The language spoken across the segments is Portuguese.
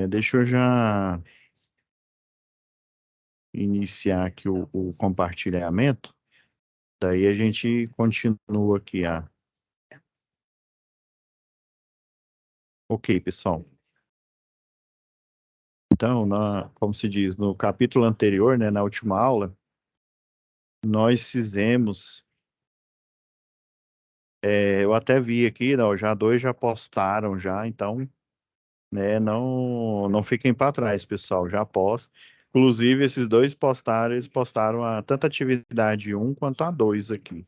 Deixa eu já iniciar aqui o compartilhamento, daí a gente continua aqui. Ok, pessoal. Então, como se diz, no capítulo anterior, né, na última aula, nós fizemos, eu até vi aqui, não, já dois já postaram já, então, né, não fiquem para trás, pessoal, já postam. Inclusive, esses dois postaram, eles postaram tanto a atividade um quanto a 2 aqui.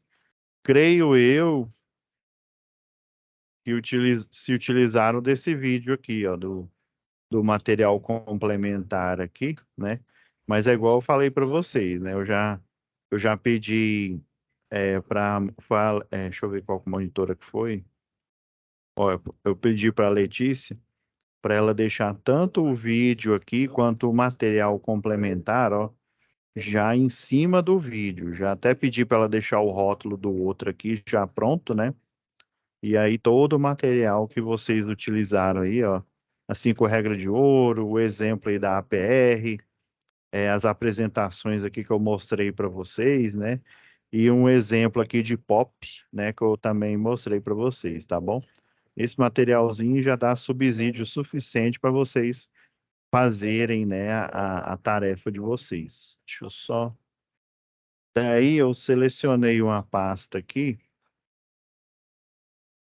Creio eu que se utilizaram desse vídeo aqui, ó, do material complementar aqui, né? Mas é igual eu falei para vocês, né? Eu já pedi para, deixa eu ver qual monitora que foi. Ó, eu pedi para a Letícia para ela deixar tanto o vídeo aqui quanto o material complementar, ó, já em cima do vídeo. Já até pedi para ela deixar o rótulo do outro aqui já pronto, né? E aí todo o material que vocês utilizaram aí, ó, as 5 regras de ouro, o exemplo aí da APR, as apresentações aqui que eu mostrei para vocês, né? E um exemplo aqui de POP, né, que eu também mostrei para vocês, tá bom? Esse materialzinho já dá subsídio suficiente para vocês fazerem, né, a tarefa de vocês. Deixa eu só. Daí eu selecionei uma pasta aqui.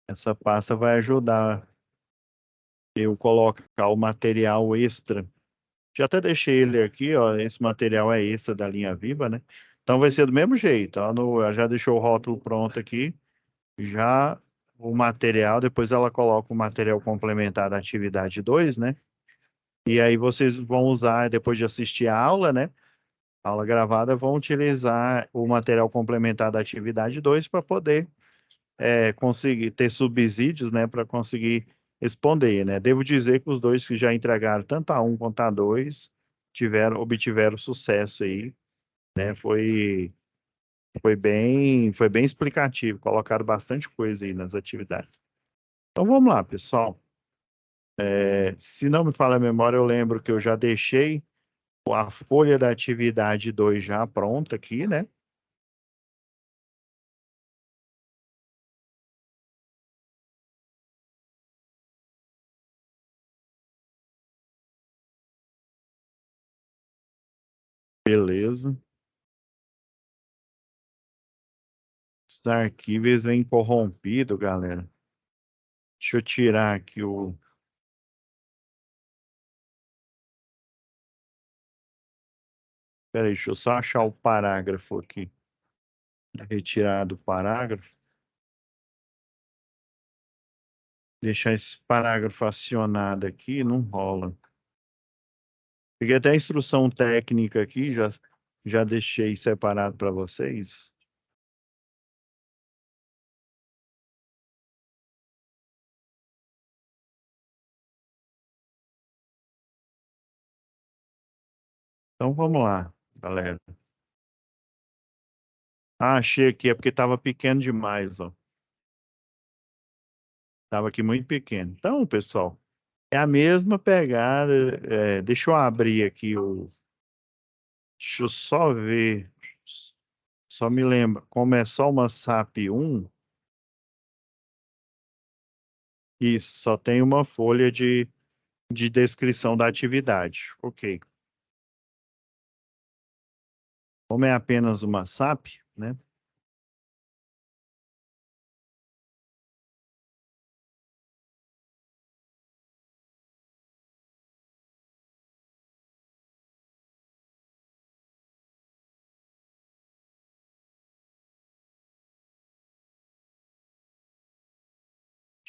Essa pasta vai ajudar eu colocar o material extra. Já até deixei ele aqui, ó. Esse material é extra da linha Viva, né? Então vai ser do mesmo jeito. Ó, já deixou o rótulo pronto aqui. Já o material, depois ela coloca o material complementar da atividade 2, né? E aí vocês vão usar, depois de assistir a aula, né? A aula gravada, vão utilizar o material complementar da atividade 2 para poder conseguir ter subsídios, né, para conseguir responder, né? Devo dizer que os dois que já entregaram, tanto a um quanto a dois, obtiveram sucesso aí, né? Foi bem explicativo, colocaram bastante coisa aí nas atividades. Então vamos lá, pessoal. Se não me falha a memória, eu lembro que eu já deixei a folha da atividade 2 já pronta aqui, né? Beleza. Os arquivos vêm corrompido, galera. Deixa eu tirar aqui o. Peraí, deixa eu só achar o parágrafo aqui. Retirar do parágrafo. Deixar esse parágrafo acionado aqui, não rola. Peguei até a instrução técnica aqui, já deixei separado para vocês. Então vamos lá, galera. Achei aqui, é porque estava pequeno demais, ó. Estava aqui muito pequeno. Então, pessoal, é a mesma pegada. Deixa eu abrir aqui o. Deixa eu só ver. Só me lembra, como é só uma SAP 1, isso, só tem uma folha de descrição da atividade. Ok. Como é apenas uma SAP, né?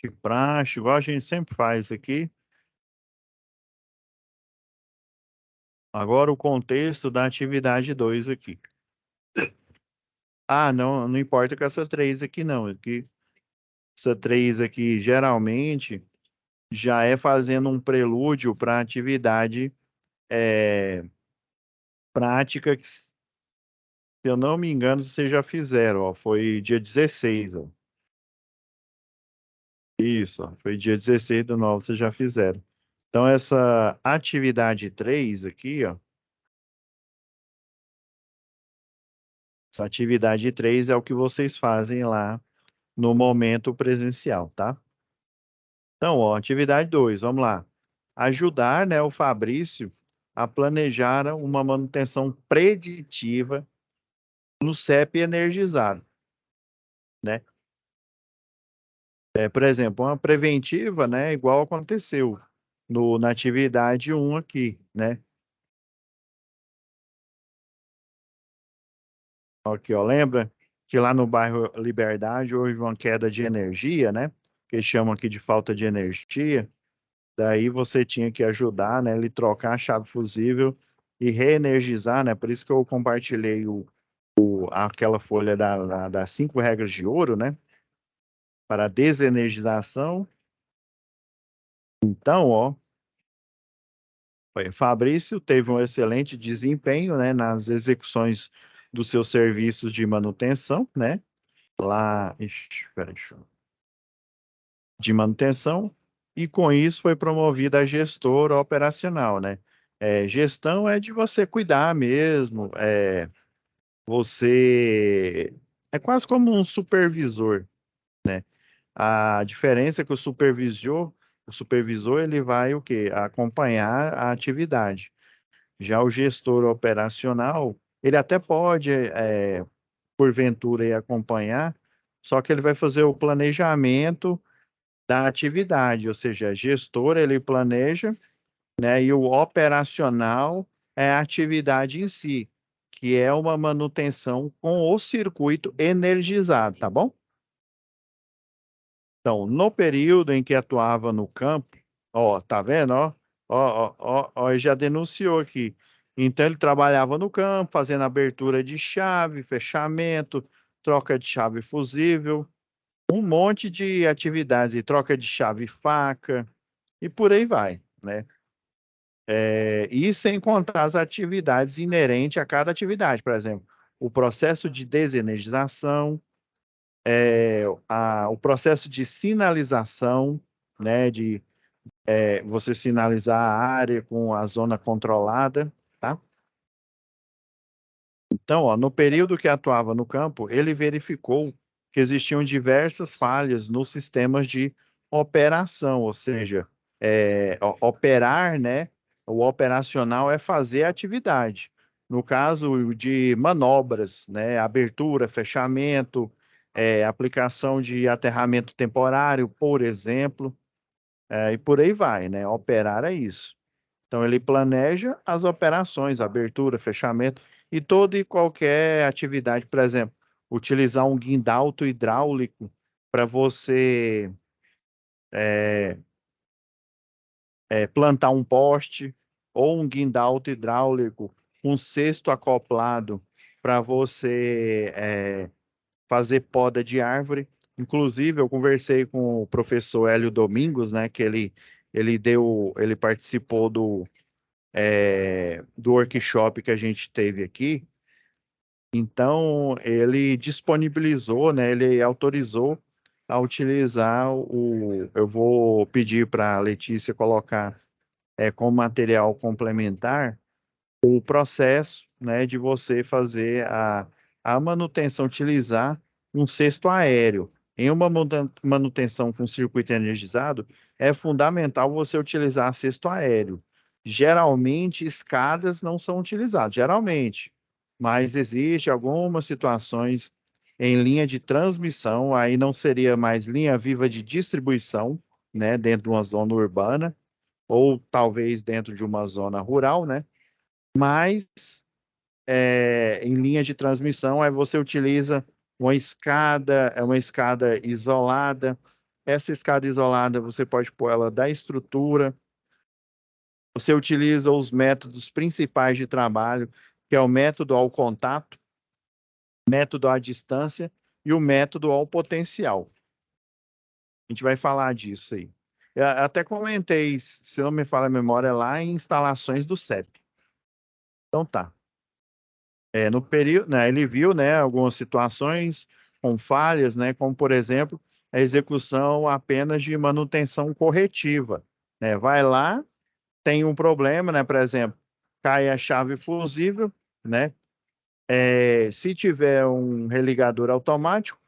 De praxe, igual a gente sempre faz aqui. Agora o contexto da atividade 2 aqui. Não, não importa com essa 3 aqui, não. Essa 3 aqui, geralmente, já é fazendo um prelúdio para a atividade prática que, se eu não me engano, vocês já fizeram, ó. Foi dia 16, ó. Isso, ó, foi dia 16 do 9, vocês já fizeram. Então, essa atividade 3 aqui, ó, essa atividade 3 é o que vocês fazem lá no momento presencial, tá? Então, ó, atividade 2, vamos lá. Ajudar, né, o Fabrício a planejar uma manutenção preditiva no CEP energizado, né? Por exemplo, uma preventiva, né, igual aconteceu na atividade 1 aqui, né? Aqui, ó, lembra que lá no bairro Liberdade houve uma queda de energia, né? Que eles chamam aqui de falta de energia. Daí você tinha que ajudar, né? Ele trocar a chave fusível e reenergizar, né? Por isso que eu compartilhei aquela folha das 5 regras de ouro, né? Para a desenergização. Então, ó, Fabrício teve um excelente desempenho, né? Nas execuções dos seus serviços de manutenção, né? Lá, ixi, peraí, de manutenção, e com isso foi promovida a gestora operacional, né? Gestão é de você cuidar mesmo, você é quase como um supervisor, né? A diferença é que o supervisor ele vai o quê? Acompanhar a atividade. Já o gestor operacional, ele até pode, porventura, acompanhar, só que ele vai fazer o planejamento da atividade, ou seja, gestor ele planeja, né, e o operacional é a atividade em si, que é uma manutenção com o circuito energizado, tá bom? Então, no período em que atuava no campo, ó, tá vendo, ó? Ó, ele já denunciou aqui. Então, ele trabalhava no campo, fazendo abertura de chave, fechamento, troca de chave fusível, um monte de atividades, e troca de chave faca, e por aí vai, né? E sem contar as atividades inerentes a cada atividade, por exemplo, o processo de desenergização, o processo de sinalização, né, de você sinalizar a área com a zona controlada, tá? Então, ó, no período que atuava no campo, ele verificou que existiam diversas falhas nos sistemas de operação, ou seja, operar, né? O operacional é fazer a atividade. No caso de manobras, né? Abertura, fechamento, aplicação de aterramento temporário, por exemplo, e por aí vai, né? Operar é isso. Então, ele planeja as operações, abertura, fechamento e toda e qualquer atividade. Por exemplo, utilizar um guindalto hidráulico para você plantar um poste, ou um guindalto hidráulico, um cesto acoplado para você fazer poda de árvore. Inclusive, eu conversei com o professor Hélio Domingos, né, que ele participou do workshop que a gente teve aqui. Então, ele disponibilizou, né, ele autorizou a utilizar eu vou pedir para a Letícia colocar como material complementar o processo, né, de você fazer a manutenção, utilizar um cesto aéreo. Em uma manutenção com circuito energizado, é fundamental você utilizar cesto aéreo. Geralmente, escadas não são utilizadas, geralmente, mas existe algumas situações em linha de transmissão, aí não seria mais linha viva de distribuição, né, dentro de uma zona urbana, ou talvez dentro de uma zona rural, né? Mas em linha de transmissão, aí você utiliza uma escada isolada. Essa escada isolada, você pode pôr ela da estrutura. Você utiliza os métodos principais de trabalho, que é o método ao contato, método à distância e o método ao potencial. A gente vai falar disso aí. Eu até comentei, se não me falha a memória, lá em instalações do CEP. Então tá. No período, né, ele viu, né, algumas situações com falhas, né, como por exemplo a execução apenas de manutenção corretiva, né, vai lá tem um problema, né? Por exemplo, cai a chave fusível, né? Se tiver um religador automático,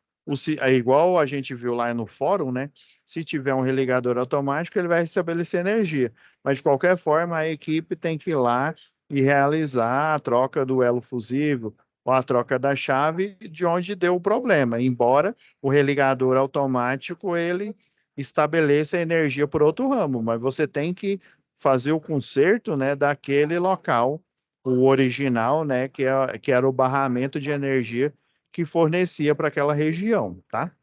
é igual a gente viu lá no fórum, né? Se tiver um religador automático, ele vai restabelecer energia. Mas, de qualquer forma, a equipe tem que ir lá e realizar a troca do elo fusível ou a troca da chave de onde deu o problema, embora o religador automático ele estabeleça a energia por outro ramo, mas você tem que fazer o conserto, né, daquele local, o original, né, que era o barramento de energia que fornecia para aquela região, tá?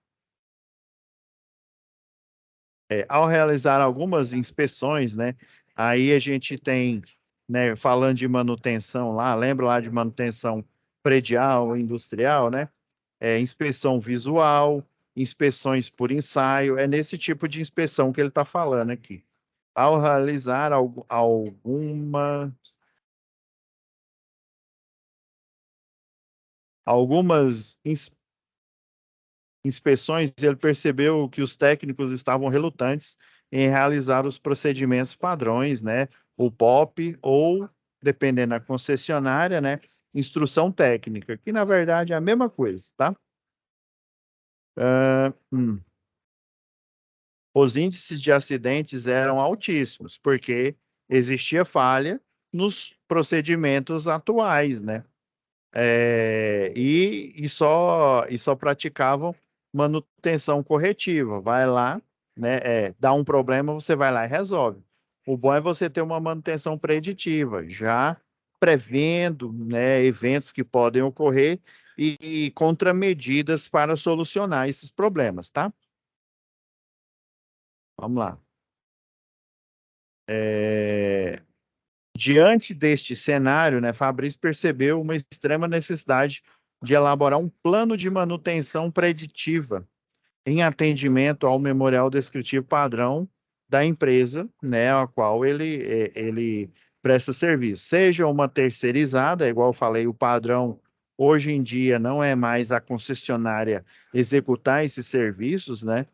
Ao realizar algumas inspeções, né, aí a gente tem, né, falando de manutenção lá, lembra lá de manutenção predial, industrial, né? Inspeção visual, inspeções por ensaio, é nesse tipo de inspeção que ele está falando aqui. Ao realizar algumas inspeções, ele percebeu que os técnicos estavam relutantes em realizar os procedimentos padrões, né? O POP ou, dependendo da concessionária, né? Instrução técnica, que na verdade é a mesma coisa, tá? Ah, Os índices de acidentes eram altíssimos, porque existia falha nos procedimentos atuais, né? E só praticavam manutenção corretiva. Vai lá, né? Dá um problema, você vai lá e resolve. O bom é você ter uma manutenção preditiva, já prevendo, né, eventos que podem ocorrer e contramedidas para solucionar esses problemas, tá? Vamos lá. É, Diante deste cenário, né, Fabrício percebeu uma extrema necessidade de elaborar um plano de manutenção preditiva em atendimento ao memorial descritivo padrão da empresa, né, a qual ele presta serviço. Seja uma terceirizada, igual eu falei, o padrão hoje em dia não é mais a concessionária executar esses serviços, né?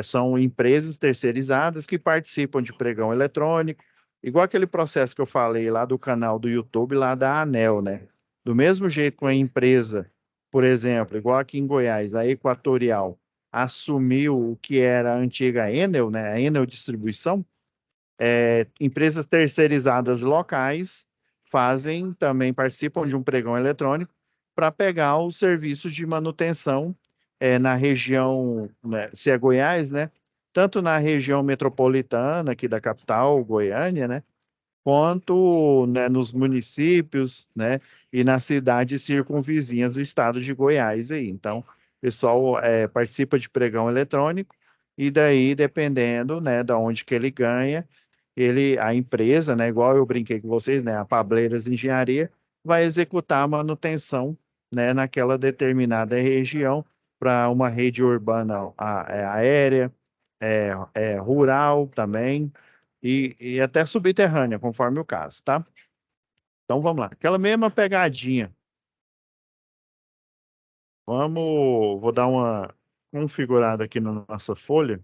São empresas terceirizadas que participam de pregão eletrônico, igual aquele processo que eu falei lá do canal do YouTube, lá da ANEL, né? Do mesmo jeito que a empresa, por exemplo, igual aqui em Goiás, a Equatorial, assumiu o que era a antiga Enel, né, a Enel Distribuição, empresas terceirizadas locais fazem, também participam de um pregão eletrônico para pegar os serviços de manutenção na região, né, se é Goiás, né, tanto na região metropolitana aqui da capital, Goiânia, né, quanto, né, nos municípios, né, e nas cidades circunvizinhas do estado de Goiás aí. Então, o pessoal participa de pregão eletrônico e daí, dependendo, né, da onde que ele ganha, a empresa, né, igual eu brinquei com vocês, né, a Pableiras Engenharia, vai executar a manutenção, né, naquela determinada região para uma rede urbana aérea, rural também, e até subterrânea, conforme o caso, tá? Então vamos lá. Aquela mesma pegadinha. Vou dar uma configurada aqui na nossa folha.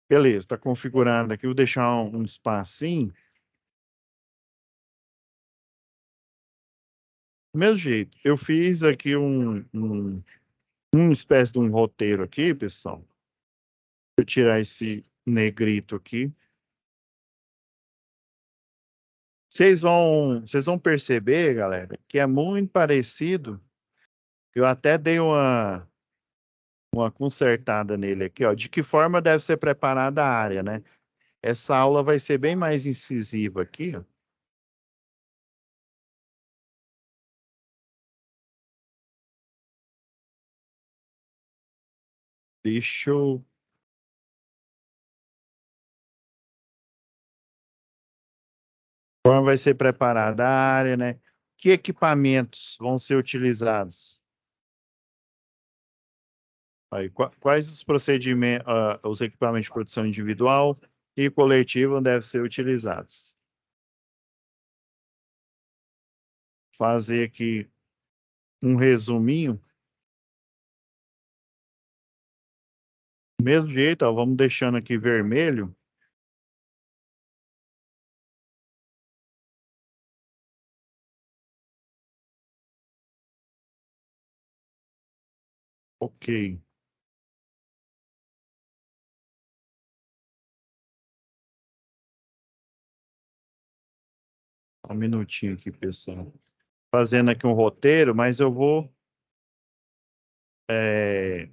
Beleza, está configurando aqui. Vou deixar um espacinho. Do mesmo jeito, eu fiz aqui uma espécie de um roteiro aqui, pessoal. Deixa eu tirar esse negrito aqui. Vocês vão perceber, galera, que é muito parecido. Eu até dei uma consertada nele aqui, ó. De que forma deve ser preparada a área, né? Essa aula vai ser bem mais incisiva aqui, ó. Deixa eu... Como vai ser preparada a área, né? Que equipamentos vão ser utilizados? Aí, quais os procedimentos, os equipamentos de produção individual, e coletiva devem ser utilizados. Fazer aqui um resuminho. Do mesmo jeito, ó, vamos deixando aqui vermelho. Ok. Um minutinho aqui, pessoal. Fazendo aqui um roteiro, mas eu vou. é,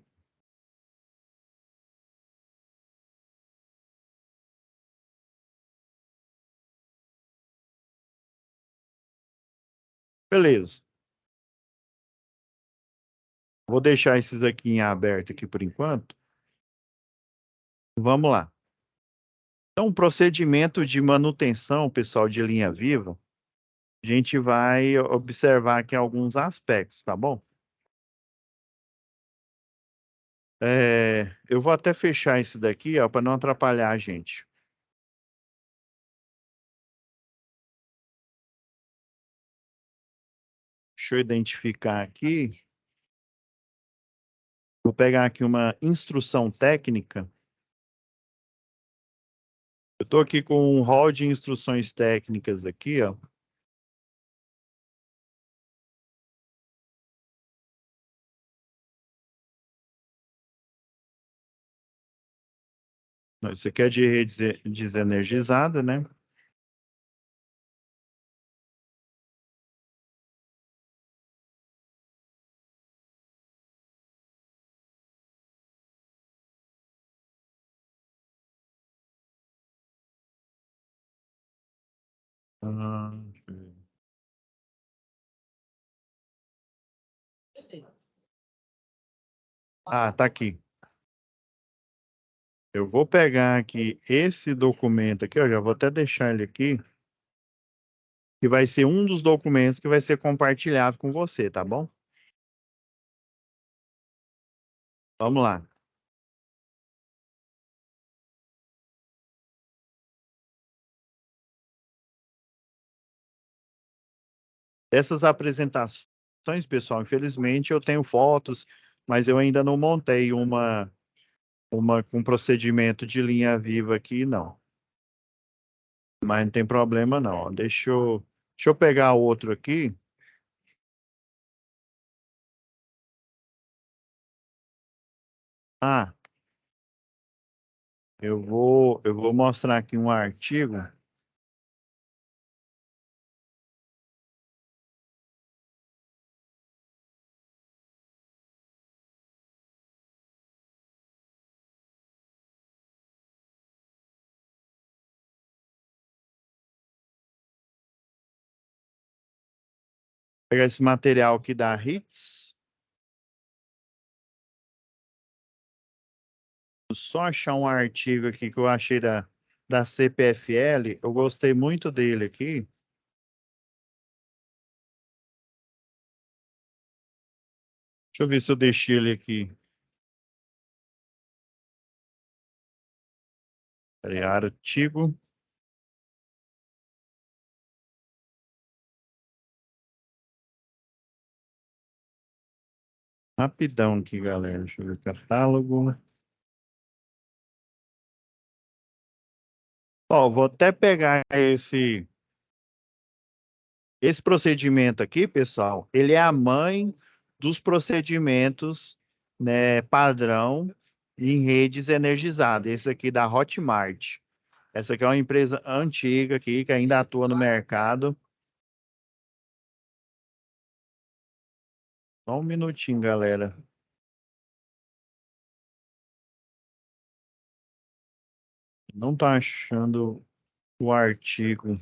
Beleza. Vou deixar esses aqui em aberto aqui por enquanto. Vamos lá. Então, o procedimento de manutenção, pessoal, de linha viva, a gente vai observar aqui alguns aspectos, tá bom? Eu vou até fechar esse daqui, ó, para não atrapalhar a gente. Deixa eu identificar aqui. Vou pegar aqui uma instrução técnica. Eu estou aqui com um rol de instruções técnicas aqui, ó. Isso aqui é de rede desenergizada, né? Ah, tá aqui. Eu vou pegar aqui esse documento aqui, ó, já vou até deixar ele aqui, que vai ser um dos documentos que vai ser compartilhado com você, tá bom? Vamos lá. Essas apresentações, pessoal, infelizmente eu tenho fotos, mas eu ainda não montei um procedimento de linha viva aqui, não. Mas não tem problema, não. Deixa eu pegar outro aqui. Ah, eu vou mostrar aqui um artigo. Pegar esse material aqui da RITS. Só achar um artigo aqui que eu achei da CPFL. Eu gostei muito dele aqui. Deixa eu ver se eu deixei ele aqui. Peraí, artigo. Rapidão aqui, galera. Deixa eu ver. Catálogo. Ó, vou até pegar esse procedimento aqui, pessoal. Ele é a mãe dos procedimentos, né, padrão em redes energizadas. Esse aqui da Hotmart. Essa aqui é uma empresa antiga aqui que ainda atua no mercado. Só um minutinho, galera. Não tá achando o artigo.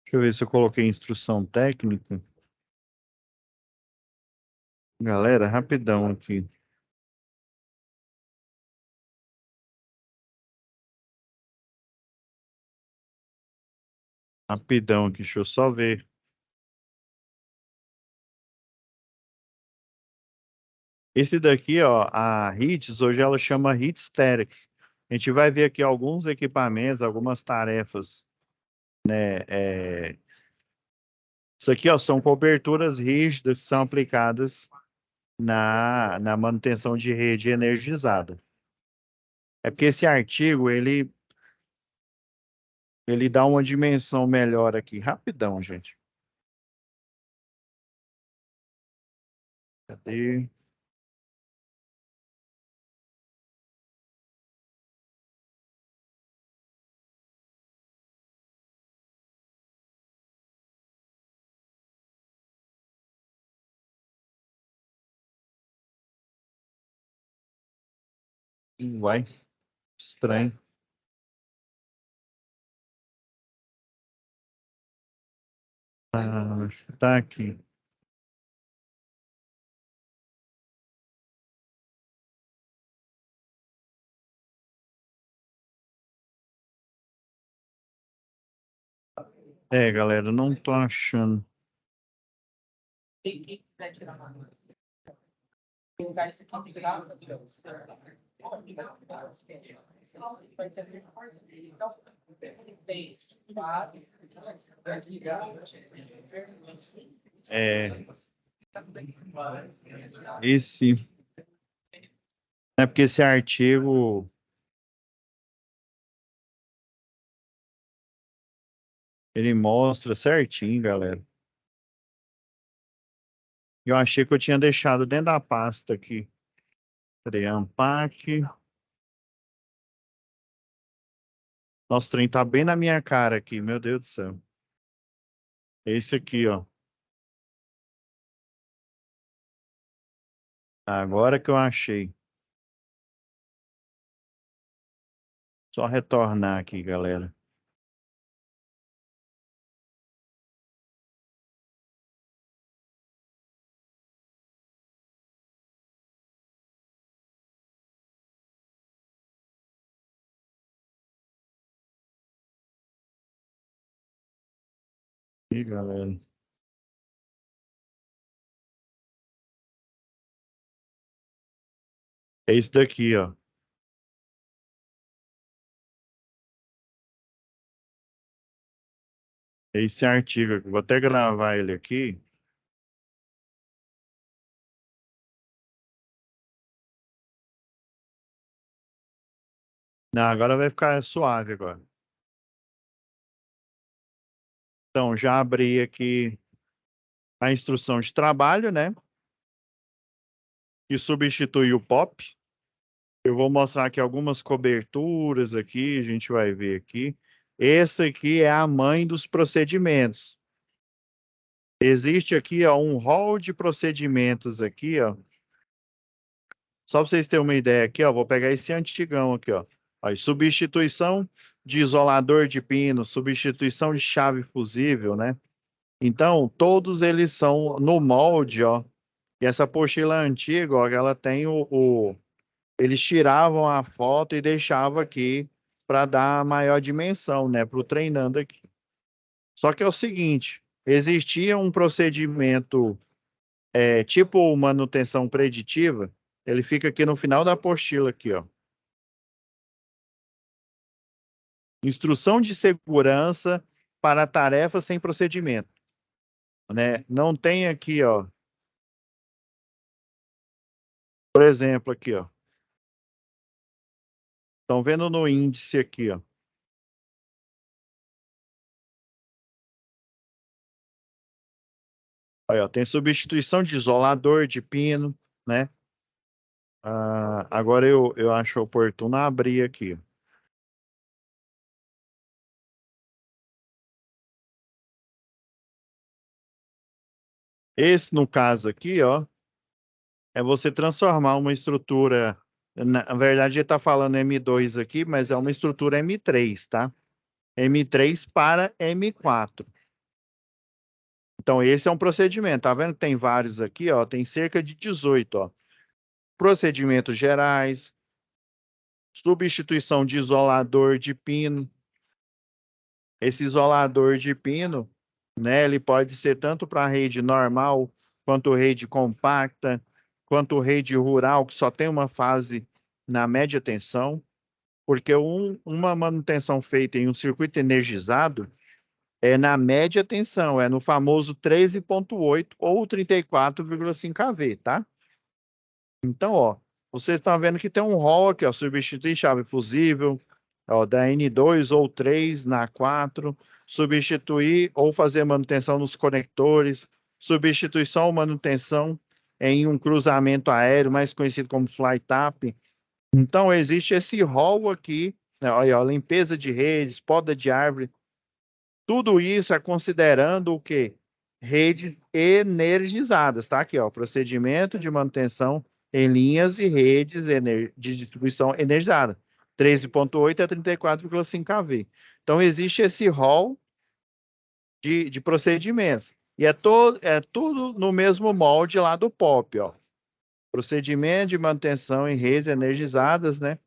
Deixa eu ver se eu coloquei instrução técnica. Galera, rapidão aqui. Rapidão aqui, deixa eu só ver. Esse daqui, ó, a Hits, hoje ela chama Hits Terex. A gente vai ver aqui alguns equipamentos, algumas tarefas, né? Isso aqui, ó, são coberturas rígidas que são aplicadas na manutenção de rede energizada. É porque esse artigo, ele dá uma dimensão melhor aqui. Rapidão, gente. Cadê? Vai. Estranho. Ah, tá aqui. É, galera, não tô achando. É, esse. É porque esse artigo, ele mostra certinho, galera. Eu achei que eu tinha deixado dentro da pasta aqui. Cadê? Unpack. Nossa, o trem tá bem na minha cara aqui, meu Deus do céu. Esse aqui, ó. Agora que eu achei. Só retornar aqui, galera. Aqui, galera. É esse daqui, ó. É esse artigo aqui. Vou até gravar ele aqui. Não, agora vai ficar suave agora. Então, já abri aqui a instrução de trabalho, né? Que substitui o POP. Eu vou mostrar aqui algumas coberturas aqui, a gente vai ver aqui. Essa aqui é a mãe dos procedimentos. Existe aqui, ó, um rol de procedimentos aqui, ó. Só para vocês terem uma ideia aqui, ó, vou pegar esse antigão aqui, ó. Aí, substituição de isolador de pino, substituição de chave fusível, né? Então, todos eles são no molde, ó. E essa apostila antiga, ó, ela tem eles tiravam a foto e deixavam aqui para dar maior dimensão, né, para o treinando aqui. Só que é o seguinte, existia um procedimento tipo manutenção preditiva, ele fica aqui no final da apostila aqui, ó. Instrução de segurança para tarefas sem procedimento, né? Não tem aqui, ó, por exemplo, aqui, ó. Estão vendo no índice aqui, ó. Aí, ó, tem substituição de isolador de pino, né? Ah, agora eu acho oportuno abrir aqui. Esse, no caso aqui, ó, é você transformar uma estrutura. Na verdade, ele está falando M2 aqui, mas é uma estrutura M3, tá? M3 para M4. Então, esse é um procedimento. Tá vendo que tem vários aqui, ó? Tem cerca de 18, ó. Procedimentos gerais, substituição de isolador de pino. esse isolador de pino, né, ele pode ser tanto para rede normal, quanto rede compacta, quanto rede rural, que só tem uma fase na média tensão, porque uma manutenção feita em um circuito energizado é na média tensão, é no famoso 13,8 ou 34,5 kV, tá? Então, ó, vocês estão vendo que tem um rol aqui, ó, substituir chave fusível, ó, da N2 ou 3 na 4, substituir ou fazer manutenção nos conectores, substituição ou manutenção em um cruzamento aéreo, mais conhecido como fly tap. Então, existe esse rol aqui, né, olha, ó, limpeza de redes, poda de árvore, tudo isso é considerando o quê? Redes energizadas, tá? Aqui, ó, procedimento de manutenção em linhas e redes de distribuição energizada, 13,8 a 34,5 kV. Então, existe esse rol de procedimentos. E é tudo no mesmo molde lá do POP, ó. Procedimento de manutenção em redes energizadas, né?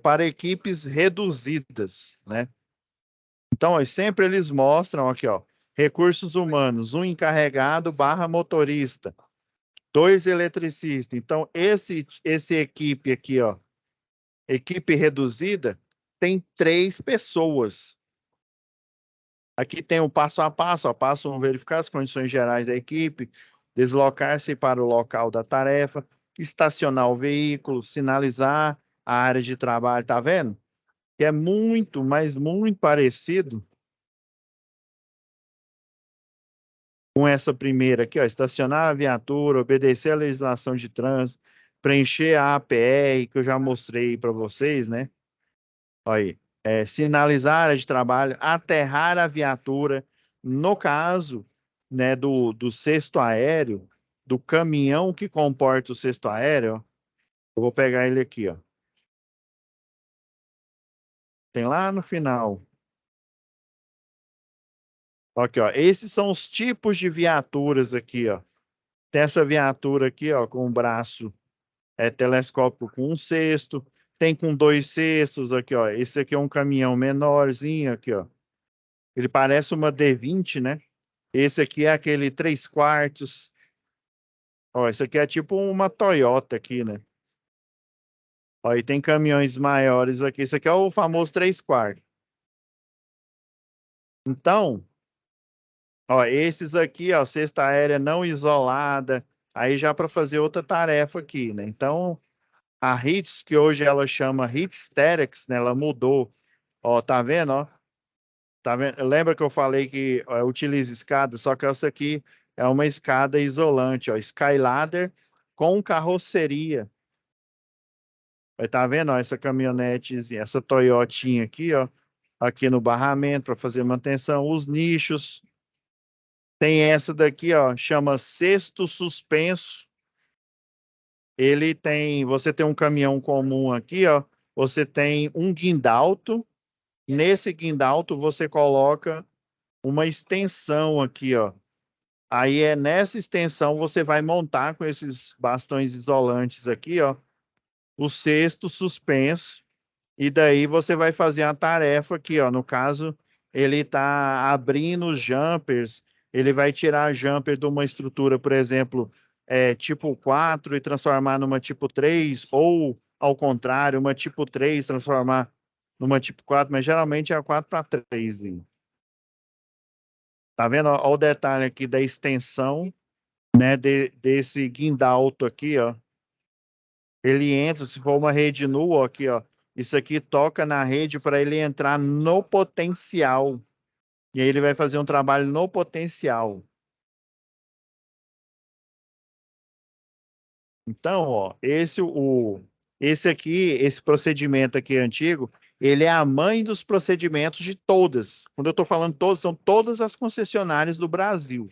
Para equipes reduzidas, né? Então, ó, sempre eles mostram aqui, ó, recursos humanos, um encarregado barra motorista, dois eletricistas. Então, esse equipe aqui, ó, equipe reduzida, tem 3 pessoas. Aqui tem o passo a passo, ó, passo 1, verificar as condições gerais da equipe, deslocar-se para o local da tarefa, estacionar o veículo, sinalizar a área de trabalho, tá vendo? Que é muito, mas muito parecido com essa primeira aqui, ó, estacionar a viatura, obedecer a legislação de trânsito, preencher a APR, que eu já mostrei para vocês, né? Olha aí, sinalizar a área de trabalho, aterrar a viatura. No caso, né, do cesto aéreo, do caminhão que comporta o cesto aéreo, ó, eu vou pegar ele aqui, ó. Tem lá no final. Aqui, ó. Esses são os tipos de viaturas aqui, ó. Tem essa viatura aqui, ó, com o braço telescópio com 1/6, tem com 2/6 aqui, ó. Esse aqui é um caminhão menorzinho aqui, ó. Ele parece uma D20, né? Esse aqui é aquele 3/4. Ó, esse aqui é tipo uma Toyota aqui, né? Ó, e tem caminhões maiores aqui. Esse aqui é o famoso 3/4. Então, ó, esses aqui, ó, cesta aérea não isolada, aí já para fazer outra tarefa aqui, né? Então, a HITS, que hoje ela chama HITS Terex, né? Ela mudou. Ó, tá vendo, ó? Tá vendo? Lembra que eu falei que utiliza escada, só que essa aqui é uma escada isolante, ó, Skyladder com carroceria. Vai tá vendo, ó, essa caminhonetezinha, essa Toyotinha aqui, ó, aqui no barramento para fazer manutenção, os nichos. Tem essa daqui, ó, chama cesto suspenso. Ele tem, você tem um caminhão comum aqui, ó, você tem um guindalto. Nesse guindalto você coloca uma extensão aqui, ó. Aí é nessa extensão você vai montar com esses bastões isolantes aqui, ó, o cesto suspenso, e daí você vai fazer a tarefa aqui, ó. No caso, ele está abrindo os jumpers, ele vai tirar jumper de uma estrutura, por exemplo, tipo 4 e transformar numa tipo 3, ou ao contrário, uma tipo 3 transformar numa tipo 4, mas geralmente é a 4/3. Tá vendo? Ó, ó o detalhe aqui da extensão, né, desse guindalto aqui, ó. Ele entra, se for uma rede nua, ó, aqui, ó. Isso aqui toca na rede para ele entrar no potencial. E aí ele vai fazer um trabalho no potencial. Então, ó, esse aqui, esse procedimento aqui antigo, ele é a mãe dos procedimentos de todas. Quando eu estou falando todas, são todas as concessionárias do Brasil.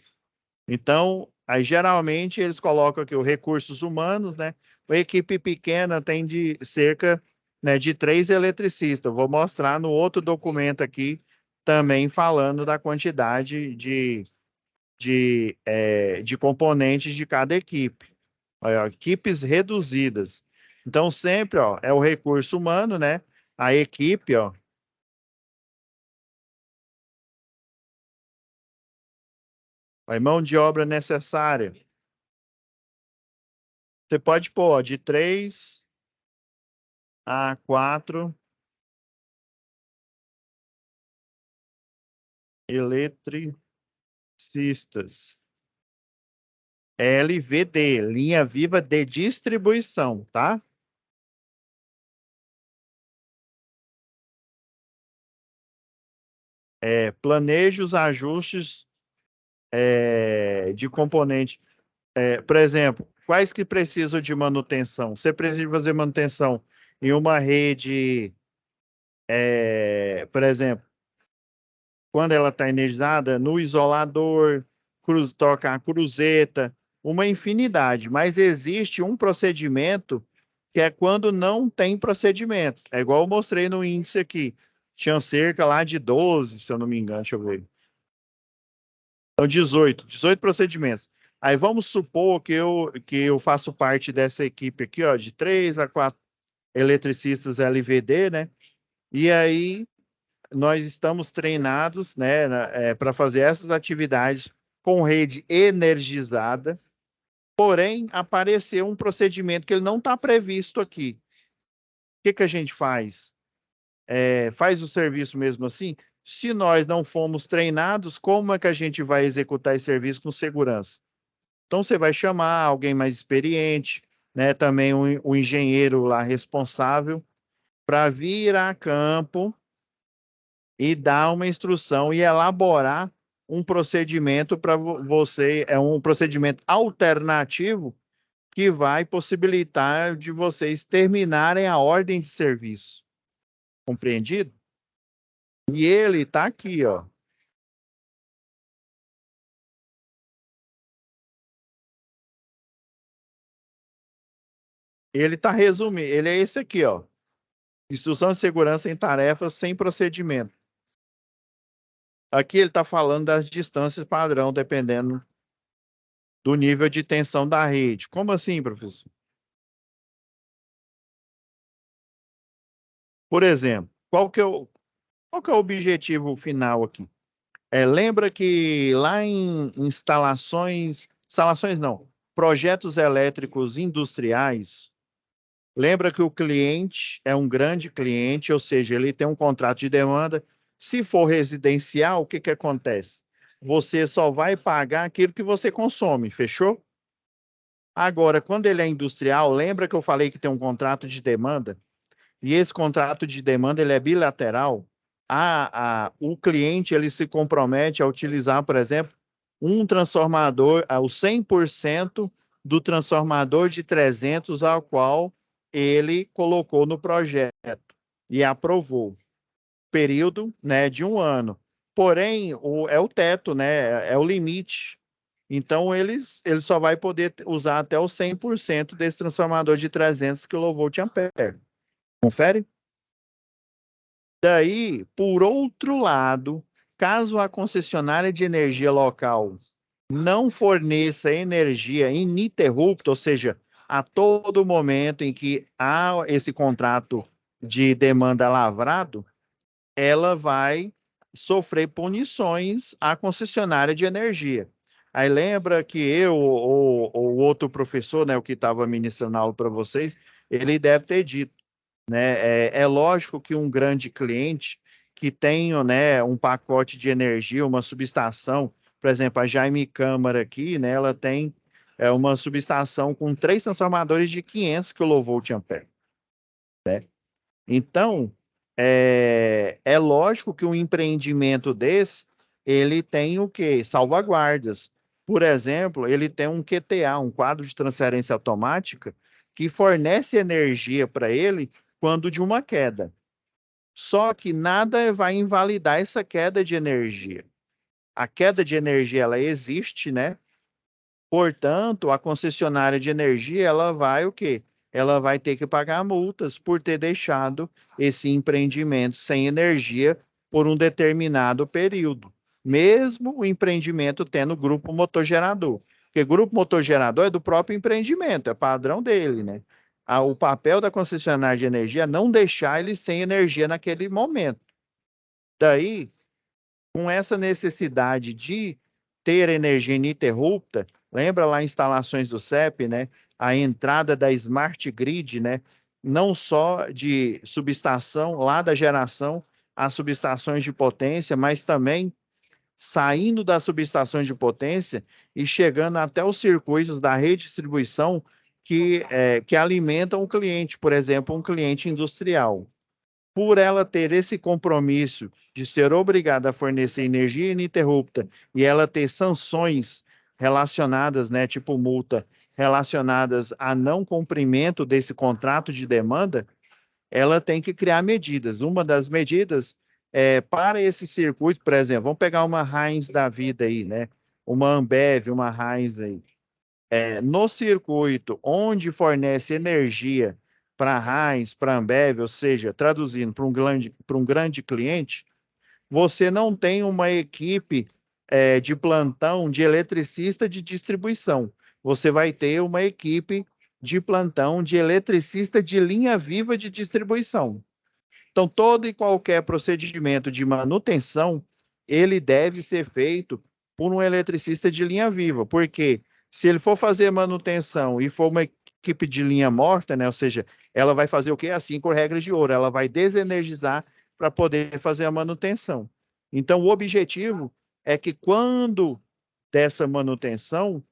Então, aí geralmente eles colocam aqui os recursos humanos, né? A equipe pequena tem de cerca, né, de 3 eletricistas. Eu vou mostrar no outro documento aqui, também falando da quantidade de componentes de cada equipe. Olha, ó, equipes reduzidas. Então, sempre, ó, é o recurso humano, né? A equipe, ó, A mão de obra necessária. Você pode pôr de 3 a 4 eletricistas. LVD, linha viva de distribuição, tá? Planeje os ajustes de componente. Por exemplo, quais que precisam de manutenção? Você precisa fazer manutenção em uma rede, por exemplo, quando ela está energizada, no isolador, trocar a cruzeta, uma infinidade. Mas existe um procedimento que é quando não tem procedimento. É igual eu mostrei no índice aqui. Tinha cerca lá de 12, se eu não me engano, deixa eu ver. Então, 18 procedimentos. Aí vamos supor que eu faço parte dessa equipe aqui, ó, de 3 a 4 eletricistas LVD, né? E aí nós estamos treinados, né, para fazer essas atividades com rede energizada, porém apareceu um procedimento que ele não está previsto aqui. O que que a gente faz? Faz o serviço mesmo assim? Se nós não fomos treinados, como é que a gente vai executar esse serviço com segurança? Então, você vai chamar alguém mais experiente, né? Também um engenheiro lá responsável, para vir a campo e dar uma instrução e elaborar um procedimento para você, é um procedimento alternativo que vai possibilitar de vocês terminarem a ordem de serviço. Compreendido? E ele está aqui, ó. Ele está resumindo, ele é esse aqui, ó. Instrução de segurança em tarefas sem procedimento. Aqui ele está falando das distâncias padrão, dependendo do nível de tensão da rede. Como assim, professor? Por exemplo, qual que é o objetivo final aqui? Lembra que lá em instalações não, projetos elétricos industriais, lembra que o cliente é um grande cliente, ou seja, ele tem um contrato de demanda. Se for residencial, o que que acontece? Você só vai pagar aquilo que você consome, fechou? Agora, quando ele é industrial, lembra que eu falei que tem um contrato de demanda? E esse contrato de demanda ele é bilateral. O cliente ele se compromete a utilizar, por exemplo, um transformador, o 100% do transformador de 300 ao qual ele colocou no projeto e aprovou. Período, né, de 1 ano. Porém, é o teto, né, é o limite. Então, ele só vai poder usar até o 100% desse transformador de 300 kVA. Confere? Daí, por outro lado, caso a concessionária de energia local não forneça energia ininterrupta, ou seja, a todo momento em que há esse contrato de demanda lavrado, ela vai sofrer punições à concessionária de energia. Aí lembra que eu ou outro professor, né, o que estava ministrando a aula para vocês, ele deve ter dito, né? É lógico que um grande cliente que tenha, né, um pacote de energia, uma subestação, por exemplo, a Jaime Câmara aqui, né, ela tem uma subestação com 3 transformadores de 500 kVA. Então, é lógico que um empreendimento desse, ele tem o quê? Salvaguardas. Por exemplo, ele tem um QTA, um quadro de transferência automática, que fornece energia para ele quando de uma queda. Só que nada vai invalidar essa queda de energia. A queda de energia, ela existe, né? Portanto, a concessionária de energia, ela vai o quê? Ela vai ter que pagar multas por ter deixado esse empreendimento sem energia por um determinado período, mesmo o empreendimento tendo grupo motogerador. Porque grupo motogerador é do próprio empreendimento, é padrão dele, né? O papel da concessionária de energia é não deixar ele sem energia naquele momento. Daí, com essa necessidade de ter energia ininterrupta, lembra lá instalações do CEP, né? A entrada da Smart Grid, né? Não só de subestação, lá da geração, às subestações de potência, mas também saindo das subestações de potência e chegando até os circuitos da redistribuição que alimentam o cliente, por exemplo, um cliente industrial. Por ela ter esse compromisso de ser obrigada a fornecer energia ininterrupta e ela ter sanções relacionadas, né, tipo multa, relacionadas a não cumprimento desse contrato de demanda, ela tem que criar medidas. Uma das medidas é para esse circuito, por exemplo, vamos pegar uma Heinz da vida aí, né? Uma Ambev, uma Heinz aí. No circuito onde fornece energia para a Heinz, para a Ambev, ou seja, traduzindo para um grande cliente, você não tem uma equipe de plantão de eletricista de distribuição. Você vai ter uma equipe de plantão de eletricista de linha viva de distribuição. Então, todo e qualquer procedimento de manutenção, ele deve ser feito por um eletricista de linha viva, porque se ele for fazer manutenção e for uma equipe de linha morta, né, ou seja, ela vai fazer o quê? Assim, com regras de ouro, ela vai desenergizar para poder fazer a manutenção. Então, o objetivo é que quando dessa manutenção,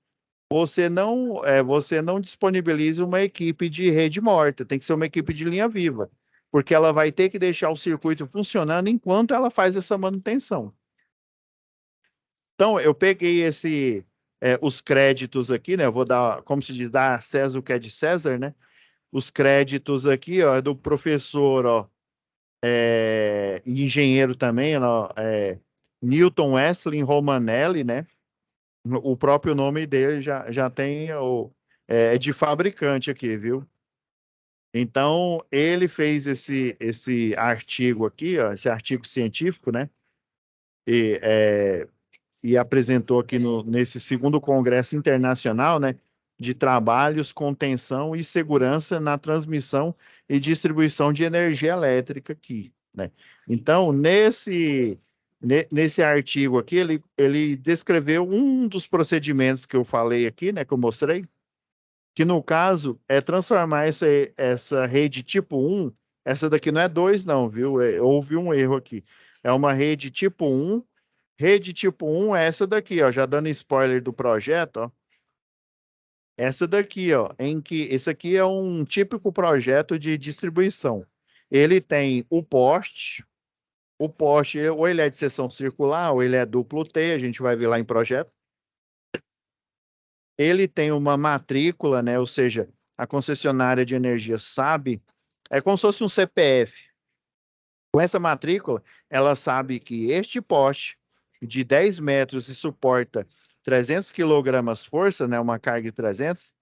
você não disponibiliza uma equipe de rede morta, tem que ser uma equipe de linha viva, porque ela vai ter que deixar o circuito funcionando enquanto ela faz essa manutenção. Então, eu peguei os créditos aqui, né? Eu vou dar, como se diz, dar a César o que é de César, né? Os créditos aqui, ó, é do professor, ó, engenheiro também, ó, Newton Wesley Romanelli, né? O próprio nome dele já tem é de fabricante aqui, viu? Então, ele fez esse artigo aqui, ó, esse artigo científico, né? E, e apresentou aqui nesse segundo Congresso Internacional, né? De Trabalhos, Contenção e Segurança na Transmissão e Distribuição de Energia Elétrica aqui, né? Então, nesse artigo aqui, ele descreveu um dos procedimentos que eu falei aqui, né? Que eu mostrei, que no caso é transformar essa rede tipo 1, essa daqui não é 2 não, viu? Houve um erro aqui. É uma rede tipo 1. Rede tipo 1 é essa daqui, ó, já dando spoiler do projeto, ó. Essa daqui, ó, esse aqui é um típico projeto de distribuição. Ele tem o poste, ou ele é de seção circular, ou ele é duplo T, a gente vai ver lá em projeto. Ele tem uma matrícula, né? Ou seja, a concessionária de energia sabe, é como se fosse um CPF. Com essa matrícula, ela sabe que este poste de 10 metros e suporta 300 quilogramas força, né? Uma carga de 300,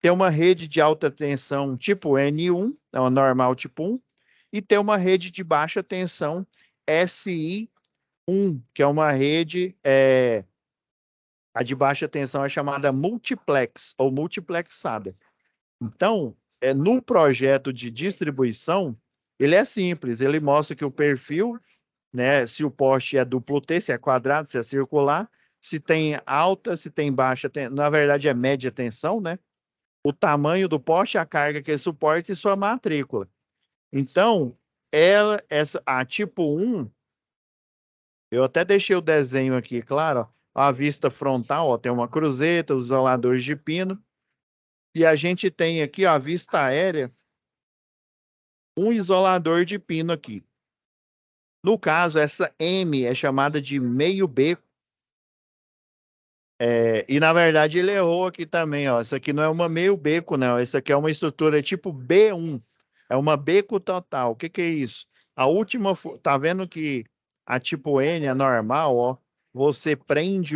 tem uma rede de alta tensão tipo N1, é uma normal tipo 1, e tem uma rede de baixa tensão SI1, que é uma rede a de baixa tensão é chamada multiplex ou multiplexada. Então, no projeto de distribuição, ele é simples, ele mostra que o perfil, né, se o poste é duplo T, se é quadrado, se é circular, se tem alta, se tem baixa, na verdade é média tensão, né? O tamanho do poste, a carga que ele suporta e sua matrícula. Então, a tipo 1, eu até deixei o desenho aqui, claro, ó, a vista frontal, ó, tem uma cruzeta, os isoladores de pino, e a gente tem aqui, ó, a vista aérea, um isolador de pino aqui. No caso, essa M é chamada de meio beco, e na verdade ele errou aqui também, ó, essa aqui não é uma meio beco, não, essa aqui é uma estrutura tipo B1, é uma beco total. O que que é isso? A última, tá vendo que a tipo N é normal, ó, você prende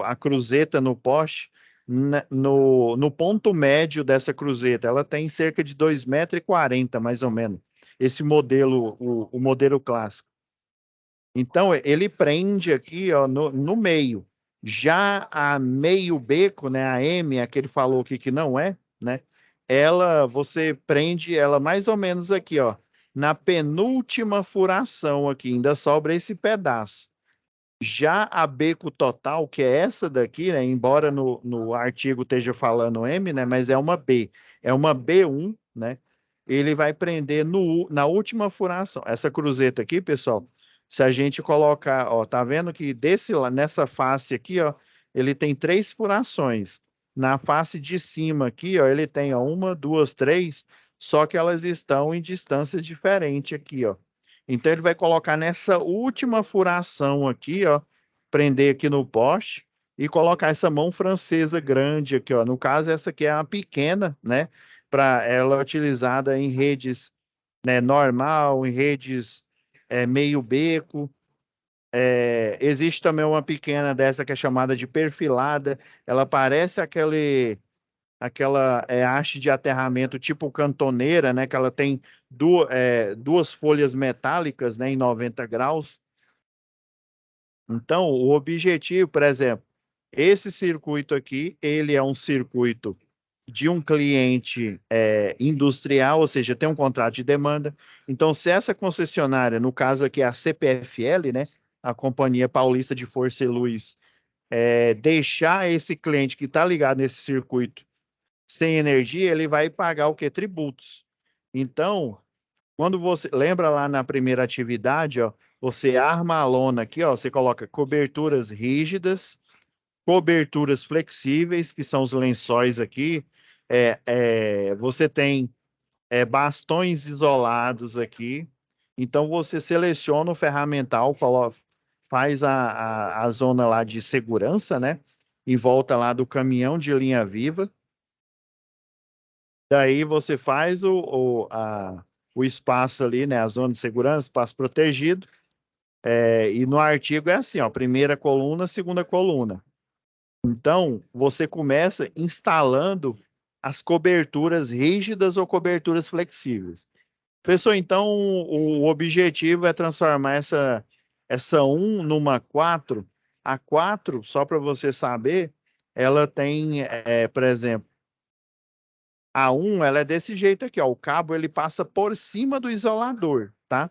a cruzeta no poste, no ponto médio dessa cruzeta, ela tem cerca de 2,40 m, mais ou menos, esse modelo, o modelo clássico. Então, ele prende aqui, ó, no meio. Já a meio beco, né, a M, a que ele falou aqui que não é, né, você prende ela mais ou menos aqui, ó, na penúltima furação aqui, ainda sobra esse pedaço. Já a Beco Total, que é essa daqui, né, embora no artigo esteja falando M, né, mas é uma B. É uma B1, né? Ele vai prender na última furação. Essa cruzeta aqui, pessoal, se a gente colocar, ó, tá vendo que nessa face aqui, ó, ele tem 3 furações. Na face de cima aqui, ó, ele tem, ó, 1, 2, 3, só que elas estão em distâncias diferentes aqui, ó. Então, ele vai colocar nessa última furação aqui, ó, prender aqui no poste e colocar essa mão francesa grande aqui, ó. No caso, essa aqui é a pequena, né? Para ela utilizada em redes, né, normal, em redes meio beco. Existe também uma pequena dessa que é chamada de perfilada. Ela parece aquela haste de aterramento tipo cantoneira, né? Que ela tem duas folhas metálicas, né? Em 90 graus. Então, o objetivo, por exemplo, esse circuito aqui, ele é um circuito de um cliente industrial, ou seja, tem um contrato de demanda. Então, se essa concessionária, no caso aqui é a CPFL, né? A Companhia Paulista de Força e Luz, deixar esse cliente que está ligado nesse circuito sem energia, ele vai pagar o quê? Tributos. Então, quando você lembra lá na primeira atividade, ó, você arma a lona aqui, ó, você coloca coberturas rígidas, coberturas flexíveis, que são os lençóis aqui. Você tem bastões isolados aqui. Então você seleciona o ferramental, faz a zona lá de segurança, né? Em volta lá do caminhão de linha viva. Daí você faz o espaço ali, né? A zona de segurança, espaço protegido. E no artigo é assim, ó, primeira coluna, segunda coluna. Então, você começa instalando as coberturas rígidas ou coberturas flexíveis. Professor, então o objetivo é transformar essa um numa 4. A 4, só para você saber, ela tem, por exemplo, a um, ela é desse jeito aqui, ó. O cabo ele passa por cima do isolador, tá?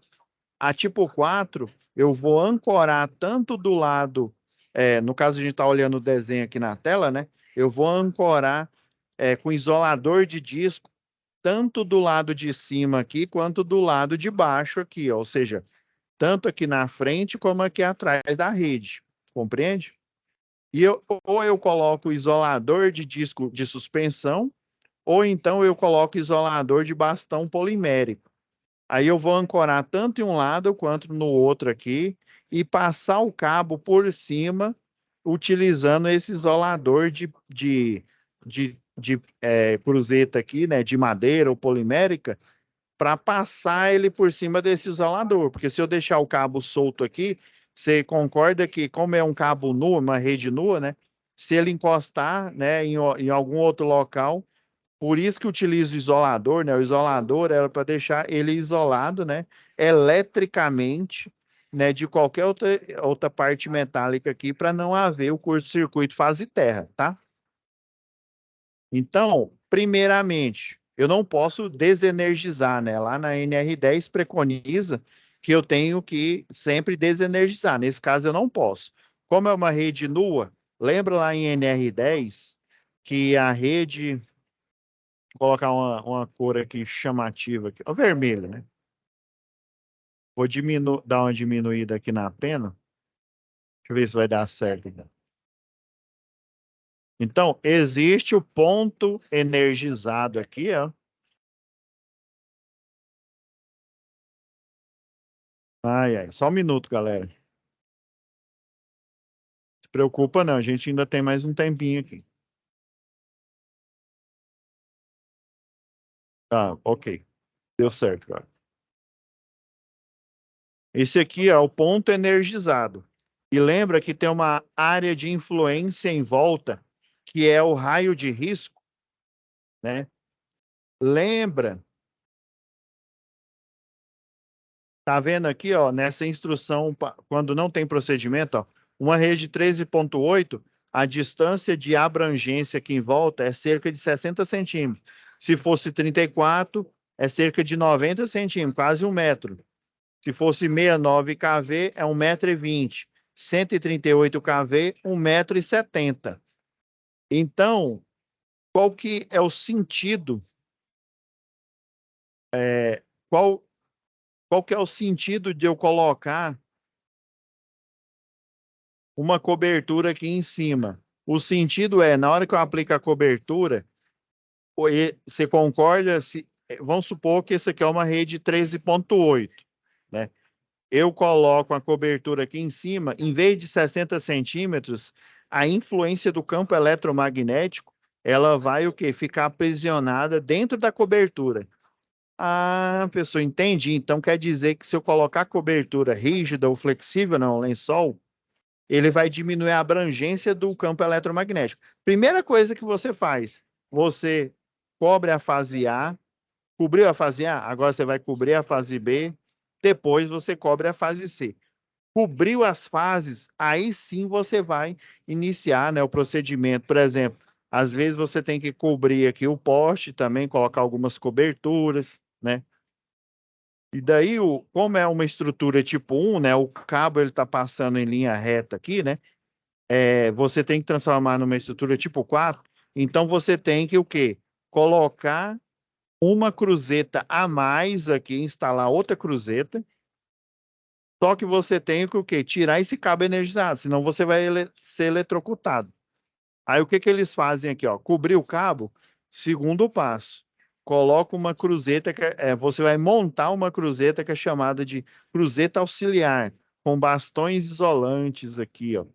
A tipo 4, eu vou ancorar tanto do lado, no caso a gente está olhando o desenho aqui na tela, né? Eu vou ancorar com isolador de disco, tanto do lado de cima aqui, quanto do lado de baixo aqui, ó. Ou seja, tanto aqui na frente como aqui atrás da rede, compreende? Ou eu coloco isolador de disco de suspensão, ou então eu coloco isolador de bastão polimérico. Aí eu vou ancorar tanto em um lado quanto no outro aqui e passar o cabo por cima, utilizando esse isolador de cruzeta aqui, né, de madeira ou polimérica, para passar ele por cima desse isolador. Porque se eu deixar o cabo solto aqui, você concorda que, como é um cabo nu, uma rede nua, né, se ele encostar, né, em algum outro local, por isso que utilizo o isolador, né? O isolador era para deixar ele isolado, né? Eletricamente, né? De qualquer outra parte metálica aqui, para não haver o curto-circuito fase terra, tá? Então, primeiramente, eu não posso desenergizar, né? Lá na NR10 preconiza que eu tenho que sempre desenergizar. Nesse caso, eu não posso. Como é uma rede nua, lembra lá em NR10 que a rede colocar uma cor aqui chamativa, aqui. O vermelho, né? Vou dar uma diminuída aqui na pena. Deixa eu ver se vai dar certo. Então, existe o ponto energizado aqui, ó. Ai, ai, só um minuto, galera. Não se preocupa, não. A gente ainda tem mais um tempinho aqui. Tá, ok. Deu certo, cara. Esse aqui é o ponto energizado. E lembra que tem uma área de influência em volta, que é o raio de risco, né? Lembra. Tá vendo aqui, ó, nessa instrução, quando não tem procedimento, ó, uma rede 13.8, a distância de abrangência aqui em volta é cerca de 60 centímetros. Se fosse 34, é cerca de 90 centímetros, quase 1 metro. Se fosse 69 kV, é 1,20 m. 138 kV, 1,70 m. Então, qual que é o sentido? Qual, qual que é o sentido de eu colocar uma cobertura aqui em cima? O sentido é, na hora que eu aplico a cobertura, você concorda? Vamos supor que essa aqui é uma rede 13,8, né? Eu coloco a cobertura aqui em cima, em vez de 60 centímetros, a influência do campo eletromagnético, ela vai o quê? Ficar aprisionada dentro da cobertura. Ah, pessoal, entendi. Então quer dizer que se eu colocar cobertura rígida ou flexível, não, lençol, ele vai diminuir a abrangência do campo eletromagnético. Primeira coisa que você faz, você cobre a fase A, cobriu a fase A, agora você vai cobrir a fase B, depois você cobre a fase C. Cobriu as fases, aí sim você vai iniciar, né, o procedimento. Por exemplo, às vezes você tem que cobrir aqui o poste também, colocar algumas coberturas, né? E daí, como é uma estrutura tipo 1, né, o cabo ele está passando em linha reta aqui, né? Você tem que transformar numa estrutura tipo 4, então você tem que o quê? Colocar uma cruzeta a mais aqui, instalar outra cruzeta, só que você tem que o quê? Tirar esse cabo energizado, senão você vai ser eletrocutado. Aí o que que eles fazem aqui, ó? Cobrir o cabo, segundo passo. Coloca uma cruzeta, você vai montar uma cruzeta que é chamada de cruzeta auxiliar, com bastões isolantes aqui, ó.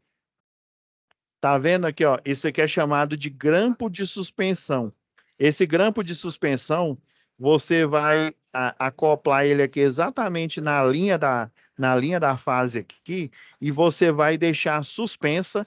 Tá vendo aqui, ó? Esse aqui é chamado de grampo de suspensão. Esse grampo de suspensão, você vai acoplar ele aqui exatamente na linha da fase aqui, e você vai deixar suspensa.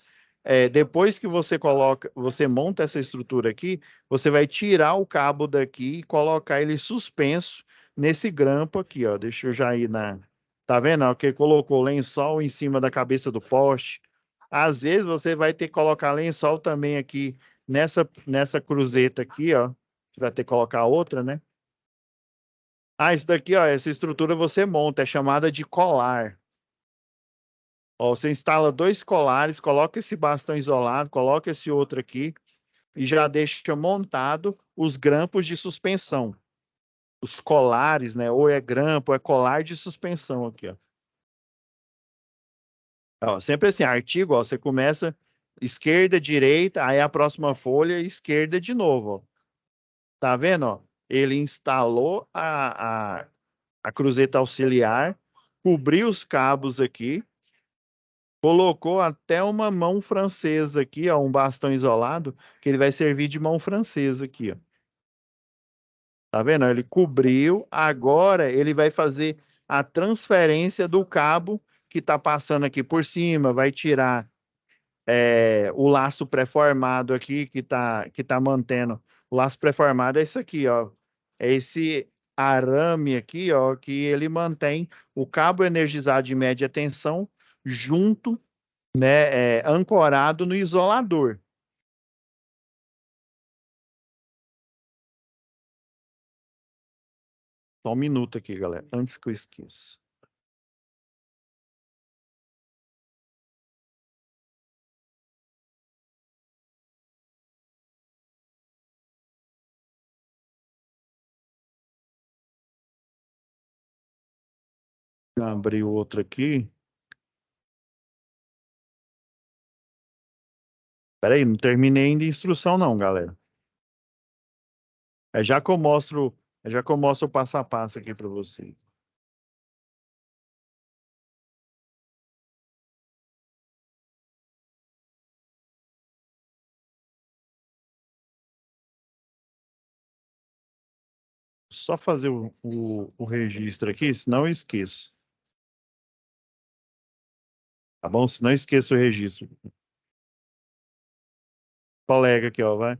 Depois que você monta essa estrutura aqui, você vai tirar o cabo daqui e colocar ele suspenso nesse grampo aqui, ó. Deixa eu já ir na. Tá vendo? Ó, que colocou lençol em cima da cabeça do poste. Às vezes você vai ter que colocar lençol também aqui nessa cruzeta aqui, ó. Vai ter que colocar outra, né? Ah, isso daqui, ó, essa estrutura você monta, é chamada de colar. Ó, você instala dois colares, coloca esse bastão isolado, coloca esse outro aqui e já deixa montado os grampos de suspensão. Os colares, né? Ou é grampo, ou é colar de suspensão aqui, ó. Ó, sempre assim, artigo, ó, você começa esquerda, direita, aí a próxima folha, esquerda de novo, ó. Tá vendo, ó? Ele instalou a cruzeta auxiliar, cobriu os cabos aqui, colocou até uma mão francesa aqui, ó, um bastão isolado, que ele vai servir de mão francesa aqui, ó. Tá vendo? Ele cobriu, agora ele vai fazer a transferência do cabo que tá passando aqui por cima, vai tirar o laço pré-formado aqui que tá mantendo. O laço pré-formado é isso aqui, ó. É esse arame aqui, ó, que ele mantém o cabo energizado de média tensão junto, né, ancorado no isolador. Só um minuto aqui, galera, antes que eu esqueça. Abrir o outro aqui. Peraí, não terminei ainda a instrução não, galera. É já que eu mostro o passo a passo aqui para vocês. Só fazer o registro aqui, senão eu esqueço. Tá bom? Se não esqueça o registro. Colega aqui, ó, vai.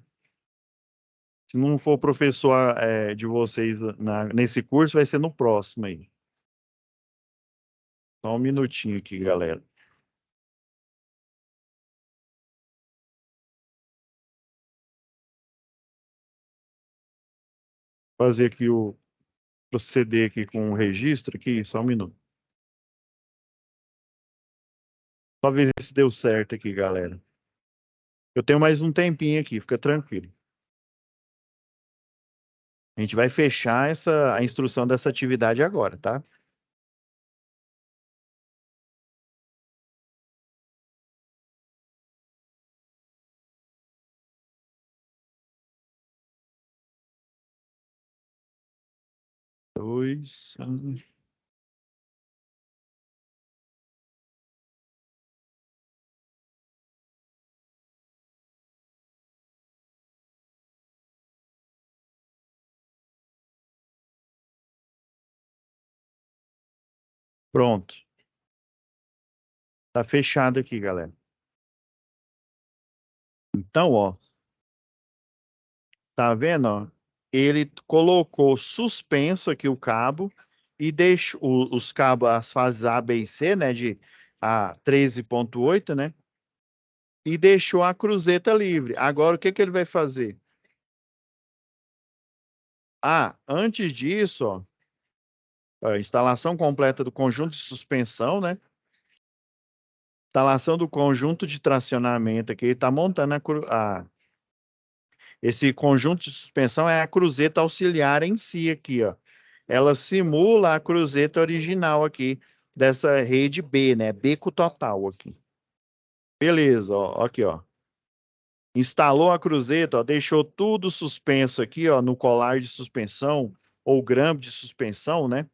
Se não for professor de vocês nesse curso, vai ser no próximo aí. Só um minutinho aqui, galera. Fazer aqui proceder aqui com o registro aqui, só um minuto. Só ver se deu certo aqui, galera. Eu tenho mais um tempinho aqui, fica tranquilo. A gente vai fechar a instrução dessa atividade agora, tá? Dois. Pronto. Tá fechado aqui, galera. Então, ó, tá vendo, ó? Ele colocou suspenso aqui o cabo e deixou os cabos, as fases A, B e C, né, de a 13,8, né? E deixou a cruzeta livre. Agora, o que que ele vai fazer? Ah, antes disso, ó, a instalação completa do conjunto de suspensão, né? Instalação do conjunto de tracionamento aqui, ele está montando esse conjunto de suspensão é a cruzeta auxiliar em si aqui, ó. Ela simula a cruzeta original aqui dessa rede B, né? Beco total aqui. Beleza, ó, aqui, ó. Instalou a cruzeta, ó, deixou tudo suspenso aqui, ó, no colar de suspensão ou grampo de suspensão, né?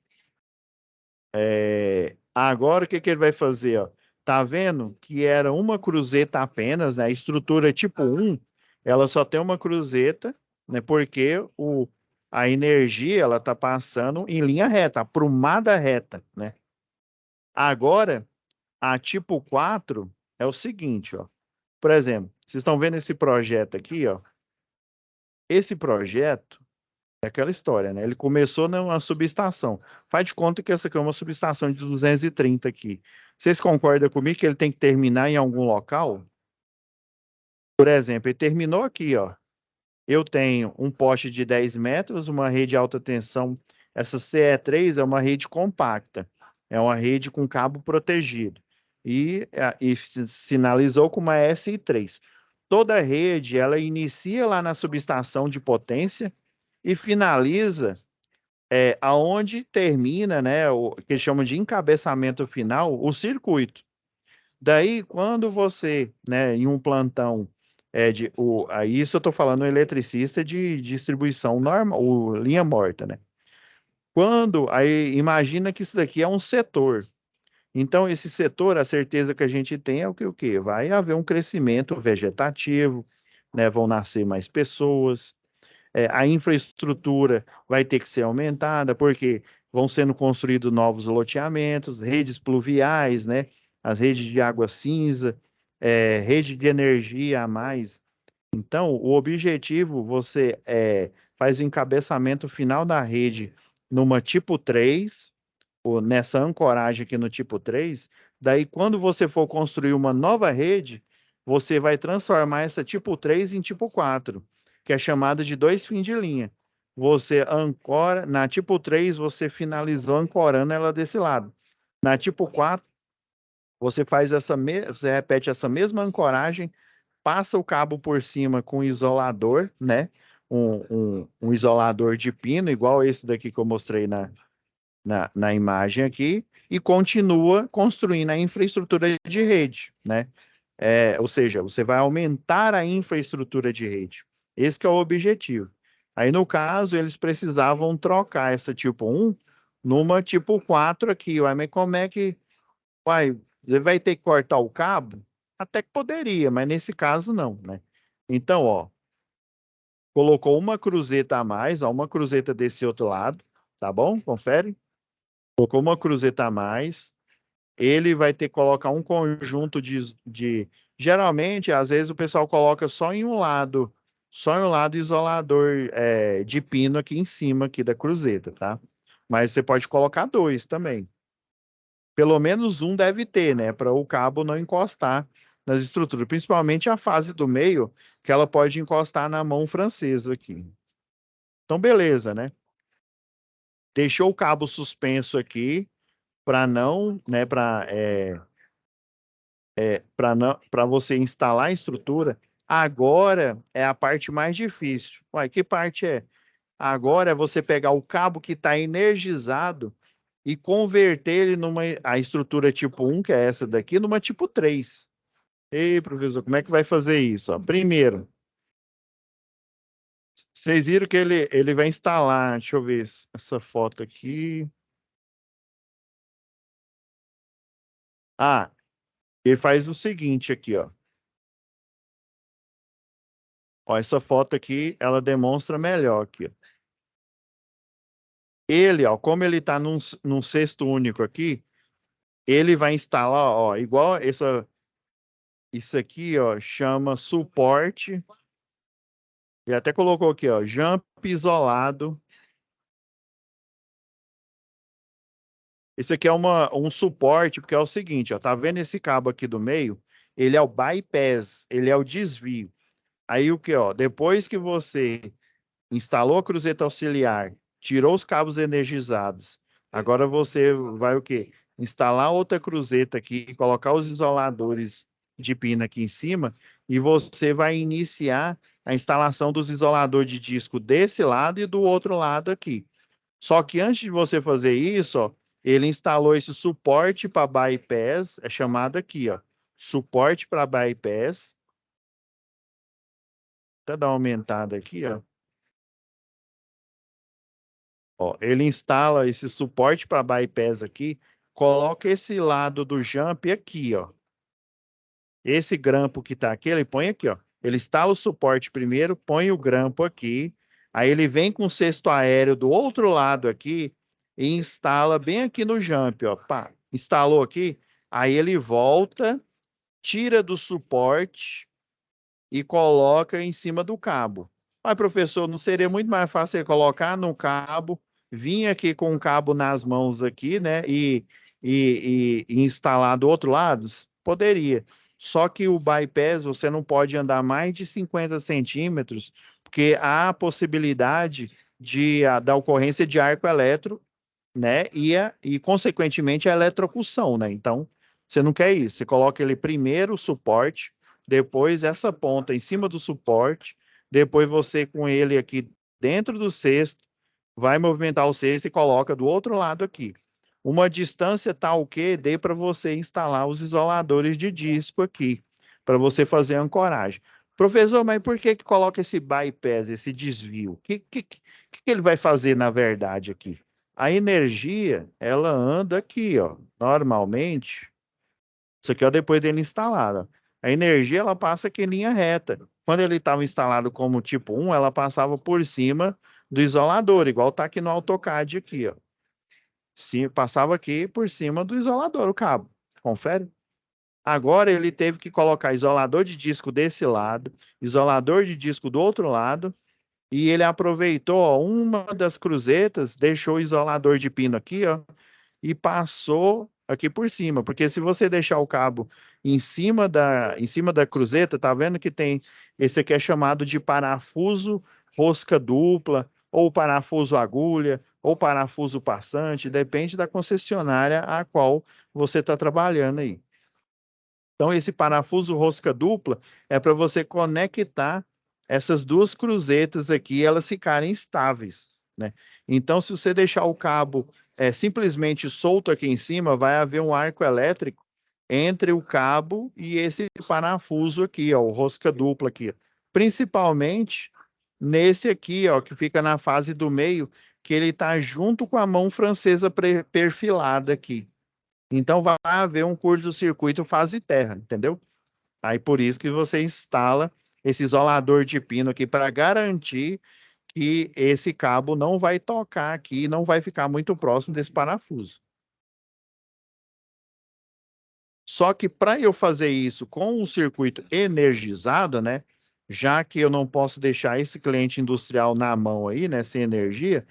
Agora o que que ele vai fazer, ó? Tá vendo que era uma cruzeta apenas, né? A estrutura tipo 1, ela só tem uma cruzeta, né? Porque a energia ela tá passando em linha reta, aprumada reta, né? Agora, a tipo 4 é o seguinte, ó. Por exemplo, vocês estão vendo esse projeto aqui, ó? Esse projeto é aquela história, né? Ele começou numa subestação. Faz de conta que essa aqui é uma subestação de 230 aqui. Vocês concordam comigo que ele tem que terminar em algum local? Por exemplo, ele terminou aqui, ó. Eu tenho um poste de 10 metros, uma rede de alta tensão. Essa CE3 é uma rede compacta. É uma rede com cabo protegido. E sinalizou com uma SI3. Toda rede, ela inicia lá na subestação de potência e finaliza aonde termina, né, o que eles chamam de encabeçamento final, o circuito. Daí, quando você, né, em um plantão, aí isso eu estou falando eletricista de distribuição normal, linha morta, né? Aí imagina que isso daqui é um setor. Então, esse setor, a certeza que a gente tem é o quê? Vai haver um crescimento vegetativo, né? Vão nascer mais pessoas, a infraestrutura vai ter que ser aumentada, porque vão sendo construídos novos loteamentos, redes pluviais, né? As redes de água cinza, rede de energia a mais. Então, o objetivo, você faz o encabeçamento final da rede numa tipo 3, ou nessa ancoragem aqui no tipo 3. Daí, quando você for construir uma nova rede, você vai transformar essa tipo 3 em tipo 4, que é chamada de dois fins de linha. Você ancora, na tipo 3, você finalizou ancorando ela desse lado. Na tipo 4, você repete essa mesma ancoragem, passa o cabo por cima com isolador, né? Um isolador de pino, igual esse daqui que eu mostrei na imagem aqui, e continua construindo a infraestrutura de rede, né? Ou seja, você vai aumentar a infraestrutura de rede. Esse que é o objetivo. Aí, no caso, eles precisavam trocar essa tipo 1 numa tipo 4 aqui. Ué, mas como é que ele vai ter que cortar o cabo? Até que poderia, mas nesse caso não, né? Então, ó, colocou uma cruzeta a mais, ó, uma cruzeta desse outro lado, tá bom? Confere. Colocou uma cruzeta a mais. Ele vai ter que colocar um conjunto geralmente, às vezes o pessoal coloca só em um lado isolador de pino aqui em cima aqui da cruzeta, tá? Mas você pode colocar dois também. Pelo menos um deve ter, né? Para o cabo não encostar nas estruturas, principalmente a fase do meio, que ela pode encostar na mão francesa aqui. Então, beleza, né? Deixou o cabo suspenso aqui para não, né? para você instalar a estrutura, agora é a parte mais difícil. Uai, que parte é? Agora é você pegar o cabo que está energizado e converter ele numa a estrutura tipo 1, que é essa daqui, numa tipo 3. Ei, professor, como é que vai fazer isso? Ó, primeiro, vocês viram que ele vai instalar, deixa eu ver essa foto aqui. Ah, ele faz o seguinte aqui, ó. Ó, essa foto aqui, ela demonstra melhor aqui, ó. Ele, ó, como ele está num cesto único aqui, ele vai instalar, ó, igual isso aqui, ó, chama suporte. Ele até colocou aqui, ó, jump isolado. Esse aqui é um suporte, porque é o seguinte, ó, tá vendo esse cabo aqui do meio? Ele é o bypass, ele é o desvio. Aí o que, ó, depois que você instalou a cruzeta auxiliar, tirou os cabos energizados, agora você vai o quê? Instalar outra cruzeta aqui, colocar os isoladores de pino aqui em cima, e você vai iniciar a instalação dos isoladores de disco desse lado e do outro lado aqui. Só que antes de você fazer isso, ó, ele instalou esse suporte para bypass, é chamado aqui, ó, suporte para bypass. Até dar uma aumentada aqui, ó. Ó, ele instala esse suporte para bypass aqui, coloca esse lado do jump aqui, ó. Esse grampo que está aqui, ele põe aqui, ó. Ele instala o suporte primeiro, põe o grampo aqui, aí ele vem com o cesto aéreo do outro lado aqui e instala bem aqui no jump, ó. Pá, instalou aqui, aí ele volta, tira do suporte e coloca em cima do cabo. Mas, professor, não seria muito mais fácil ele colocar no cabo, vir aqui com o cabo nas mãos aqui, né? E instalar do outro lado? Poderia. Só que o bypass você não pode andar mais de 50 centímetros, porque há a possibilidade da ocorrência de arco elétrico, né? E consequentemente, a eletrocução, né? Então, você não quer isso. Você coloca ele primeiro o suporte, depois essa ponta em cima do suporte, depois você com ele aqui dentro do cesto, vai movimentar o cesto e coloca do outro lado aqui. Uma distância tal que dê para você instalar os isoladores de disco aqui, para você fazer a ancoragem. Professor, mas por que coloca esse bypass, esse desvio? O que ele vai fazer na verdade aqui? A energia, ela anda aqui, ó. Normalmente, isso aqui é depois dele instalado. A energia, ela passa aqui em linha reta. Quando ele estava instalado como tipo 1, ela passava por cima do isolador, igual está aqui no AutoCAD aqui, ó. Sim, passava aqui por cima do isolador, o cabo. Confere? Agora ele teve que colocar isolador de disco desse lado, isolador de disco do outro lado, e ele aproveitou, ó, uma das cruzetas, deixou o isolador de pino aqui, ó, e passou aqui por cima, porque se você deixar o cabo em cima da cruzeta, tá vendo que tem esse aqui é chamado de parafuso rosca dupla, ou parafuso agulha, ou parafuso passante, depende da concessionária a qual você está trabalhando aí. Então, esse parafuso rosca dupla é para você conectar essas duas cruzetas aqui, elas ficarem estáveis, né? Então, se você deixar o cabo simplesmente solto aqui em cima, vai haver um arco elétrico entre o cabo e esse parafuso aqui, ó, o rosca dupla aqui. Principalmente nesse aqui, ó, que fica na fase do meio, que ele está junto com a mão francesa perfilada aqui. Então vai haver um curto-circuito fase terra, entendeu? Aí por isso que você instala esse isolador de pino aqui para garantir que esse cabo não vai tocar aqui, não vai ficar muito próximo desse parafuso. Só que para eu fazer isso com um circuito energizado, né? Já que eu não posso deixar esse cliente industrial na mão aí, né? Sem energia,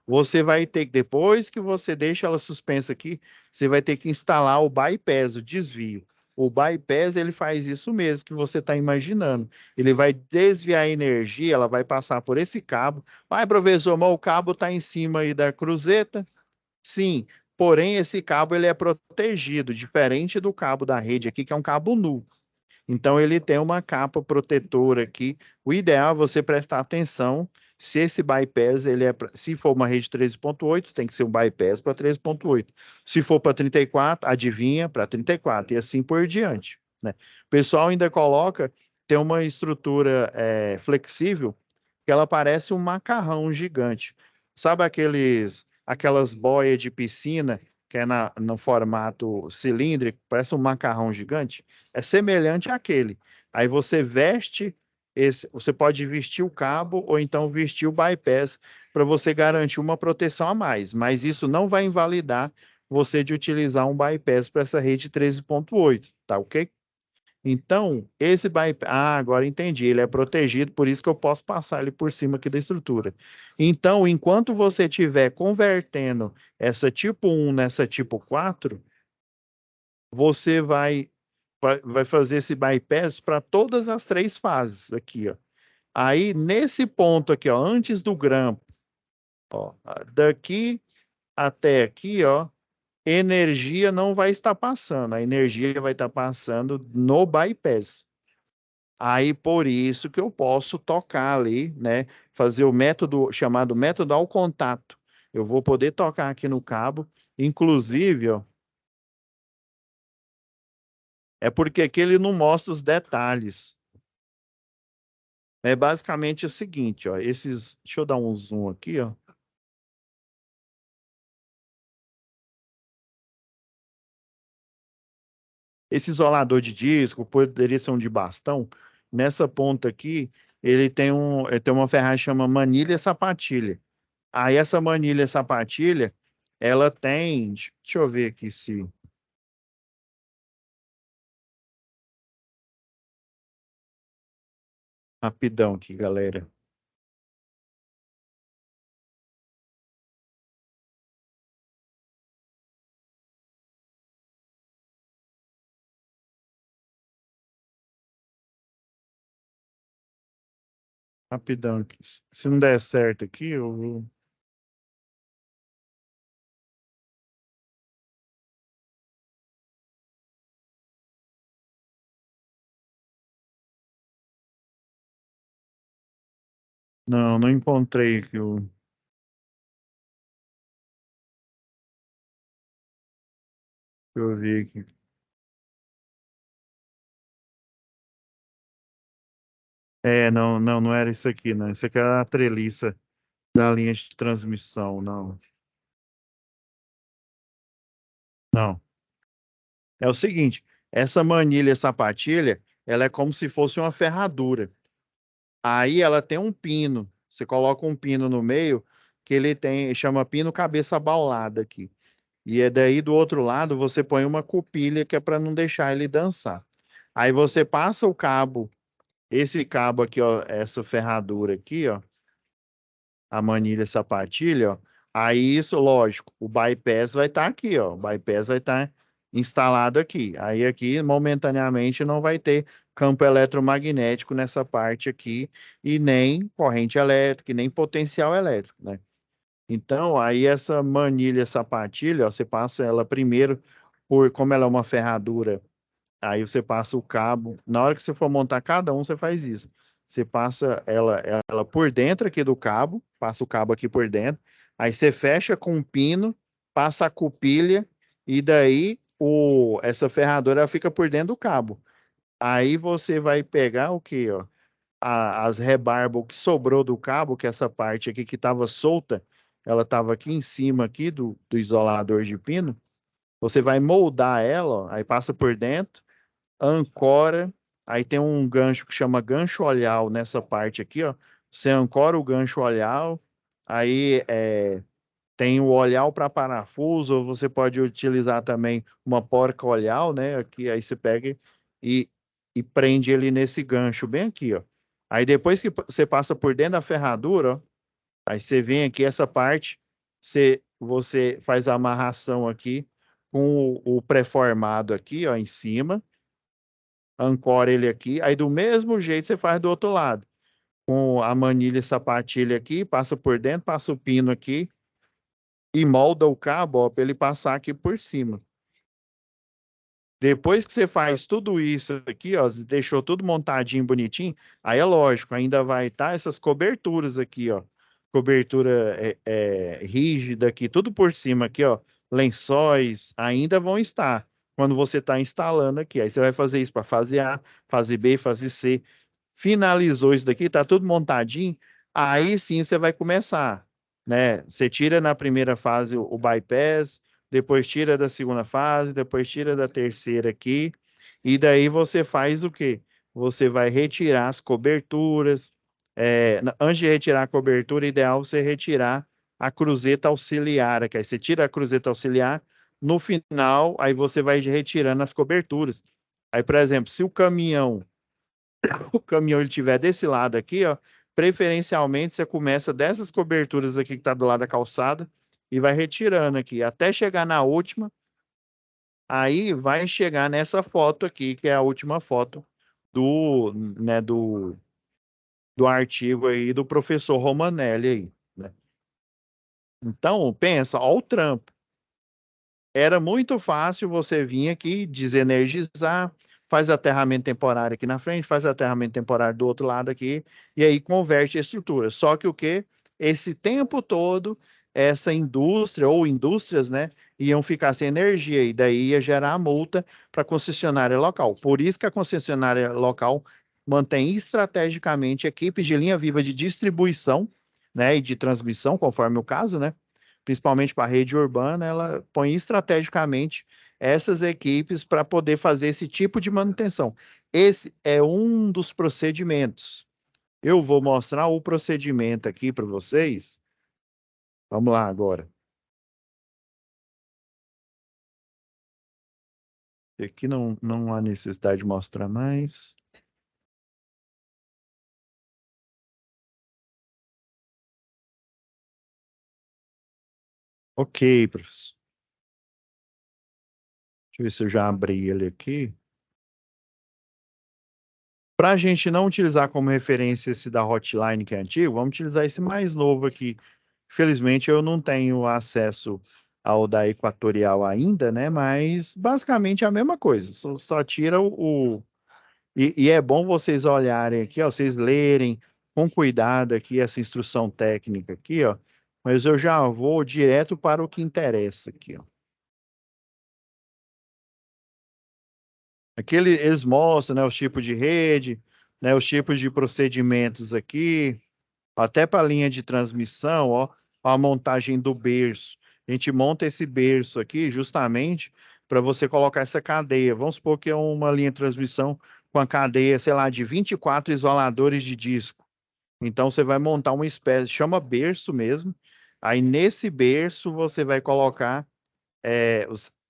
você vai ter que, depois que você deixa ela suspensa aqui, você vai ter que instalar o bypass, o desvio. O bypass, ele faz isso mesmo que você está imaginando. Ele vai desviar a energia, ela vai passar por esse cabo. Vai, professor, mas o cabo está em cima aí da cruzeta? Sim, Porém, esse cabo ele é protegido, diferente do cabo da rede aqui, que é um cabo nu. Então, ele tem uma capa protetora aqui. O ideal é você prestar atenção se esse bypass, se for uma rede 13.8, tem que ser um bypass para 13.8. Se for para 34, adivinha, para 34, e assim por diante, né? O pessoal ainda coloca, tem uma estrutura flexível, que ela parece um macarrão gigante. Sabe aquelas boias de piscina, que é no formato cilíndrico, parece um macarrão gigante? É semelhante àquele. Aí você veste você pode vestir o cabo ou então vestir o bypass para você garantir uma proteção a mais, mas isso não vai invalidar você de utilizar um bypass para essa rede 13.8, tá ok? Então, esse bypass, agora entendi, ele é protegido, por isso que eu posso passar ele por cima aqui da estrutura. Então, enquanto você estiver convertendo essa tipo 1 nessa tipo 4, você vai fazer esse bypass para todas as três fases aqui, ó. Aí, nesse ponto aqui, ó, antes do grampo, ó, daqui até aqui, ó, energia não vai estar passando, a energia vai estar passando no bypass. Aí, por isso que eu posso tocar ali, né, fazer o método chamado método ao contato. Eu vou poder tocar aqui no cabo, inclusive, ó, é porque aqui ele não mostra os detalhes. É basicamente o seguinte, ó, deixa eu dar um zoom aqui, ó. Esse isolador de disco poderia ser um de bastão. Nessa ponta aqui, ele tem uma ferragem que chama manilha sapatilha. Aí essa manilha sapatilha, ela tem, deixa eu ver aqui se rapidão aqui, galera. Rapidão aqui. Se não der certo aqui, não encontrei aqui deixa eu ver aqui. Não era isso aqui, não. Isso aqui era a treliça da linha de transmissão, não. Não. É o seguinte, essa manilha sapatilha, ela é como se fosse uma ferradura. Aí ela tem um pino. Você coloca um pino no meio, que ele tem, chama pino cabeça baulada aqui. E é daí do outro lado você põe uma cupilha que é para não deixar ele dançar. Aí você passa o cabo, esse cabo aqui, ó, essa ferradura aqui, ó, a manilha sapatilha, ó. Aí isso, lógico, o bypass vai estar aqui, ó. O bypass vai estar instalado aqui. Aí aqui, momentaneamente, não vai ter campo eletromagnético nessa parte aqui, e nem corrente elétrica, e nem potencial elétrico, né? Então, aí essa manilha sapatilha, ó, você passa ela primeiro como ela é uma ferradura. Aí você passa o cabo. Na hora que você for montar cada um, você faz isso. Você passa ela por dentro aqui do cabo, passa o cabo aqui por dentro. Aí você fecha com um pino, passa a cupilha e daí essa ferradura ela fica por dentro do cabo. Aí você vai pegar o quê, ó? As rebarbas que sobrou do cabo, que é essa parte aqui que estava solta, ela estava aqui em cima aqui do isolador de pino. Você vai moldar ela, ó, aí passa por dentro ancora, aí tem um gancho que chama gancho olhal nessa parte aqui, ó. Você ancora o gancho olhal, aí tem o olhal para parafuso, ou você pode utilizar também uma porca olhal, né? Aqui, aí você pega e, e prende ele nesse gancho bem aqui, ó. Aí depois que você passa por dentro da ferradura, ó, aí você vem aqui essa parte, você faz a amarração aqui com o pré-formado aqui, ó, em cima ancora ele aqui, aí do mesmo jeito você faz do outro lado, com a manilha sapatilha aqui, passa por dentro, passa o pino aqui, e molda o cabo, ó, para ele passar aqui por cima. Depois que você faz tudo isso aqui, ó, deixou tudo montadinho, bonitinho, aí é lógico, ainda vai estar essas coberturas aqui, ó, cobertura rígida aqui, tudo por cima aqui, ó, lençóis, ainda vão estar quando você está instalando aqui. Aí você vai fazer isso para fase A, fase B, fase C. Finalizou isso daqui, tá tudo montadinho, aí sim você vai começar, né? Você tira na primeira fase o bypass, depois tira da segunda fase, depois tira da terceira aqui, e daí você faz o quê? Você vai retirar as coberturas. Antes de retirar a cobertura, é ideal você retirar a cruzeta auxiliar, que aí você tira a cruzeta auxiliar, no final, aí você vai retirando as coberturas. Aí, por exemplo, se o caminhão ele tiver desse lado aqui, ó, preferencialmente você começa dessas coberturas aqui que está do lado da calçada e vai retirando aqui até chegar na última. Aí vai chegar nessa foto aqui, que é a última foto do artigo aí do professor Romanelli aí, né? Então, pensa, ó o trampo. Era muito fácil você vir aqui, desenergizar, faz aterramento temporário aqui na frente, faz aterramento temporário do outro lado aqui, e aí converte a estrutura. Só que o quê? Esse tempo todo, essa indústria ou indústrias, né, iam ficar sem energia, e daí ia gerar multa para a concessionária local. Por isso que a concessionária local mantém estrategicamente equipes de linha viva de distribuição, né, e de transmissão, conforme o caso, né? Principalmente para a rede urbana, ela põe estrategicamente essas equipes para poder fazer esse tipo de manutenção. Esse é um dos procedimentos. Eu vou mostrar o procedimento aqui para vocês. Vamos lá agora. Aqui não há necessidade de mostrar mais. Ok, professor. Deixa eu ver se eu já abri ele aqui. Para a gente não utilizar como referência esse da Hotline, que é antigo, vamos utilizar esse mais novo aqui. Felizmente eu não tenho acesso ao da Equatorial ainda, né? Mas basicamente é a mesma coisa. Só tira e é bom vocês olharem aqui, ó, vocês lerem com cuidado aqui essa instrução técnica aqui, ó. Mas eu já vou direto para o que interessa aqui, ó. Aqui eles mostram, né, os tipos de rede, né, os tipos de procedimentos aqui. Até para a linha de transmissão, ó, a montagem do berço. A gente monta esse berço aqui justamente para você colocar essa cadeia. Vamos supor que é uma linha de transmissão com a cadeia, sei lá, de 24 isoladores de disco. Então você vai montar uma espécie, chama berço mesmo. Aí nesse berço você vai colocar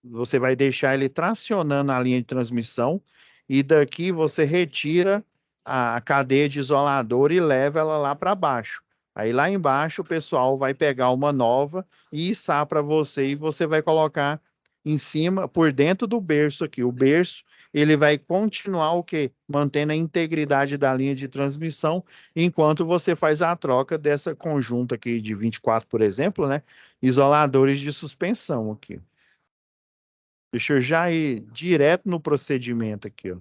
você vai deixar ele tracionando a linha de transmissão e daqui você retira a cadeia de isolador e leva ela lá para baixo. Aí lá embaixo o pessoal vai pegar uma nova e içar para você e você vai colocar em cima, por dentro do berço aqui. O berço, ele vai continuar o quê? Mantendo a integridade da linha de transmissão, enquanto você faz a troca dessa conjunta aqui de 24, por exemplo, né? Isoladores de suspensão aqui. Deixa eu já ir direto no procedimento aqui, ó.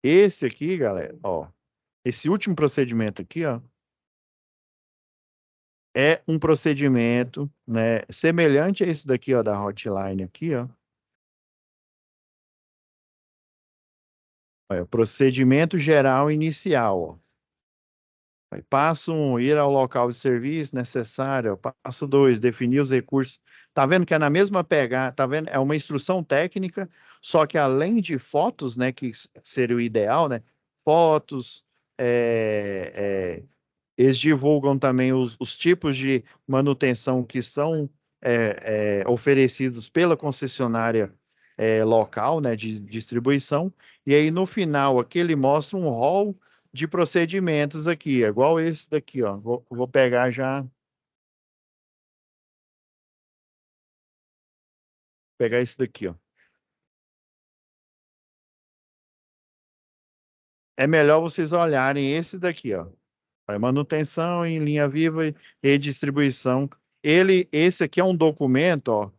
Esse aqui, galera, ó, esse último procedimento aqui, ó, é um procedimento, né, semelhante a esse daqui, ó, da Hotline aqui, ó. Olha, procedimento geral inicial, ó. Aí, passo 1, ir ao local de serviço necessário. Passo 2, definir os recursos. Tá vendo que é na mesma pegada, tá vendo? É uma instrução técnica, só que além de fotos, né, que seria o ideal, né? Fotos, eles divulgam também os tipos de manutenção que são oferecidos pela concessionária local, né, de distribuição. E aí no final aqui ele mostra um rol de procedimentos aqui, é igual esse daqui, ó. Vou pegar já, pegar esse daqui, ó. é melhor vocês olharem esse daqui, ó. Manutenção em linha viva e distribuição. Esse aqui é um documento, ó.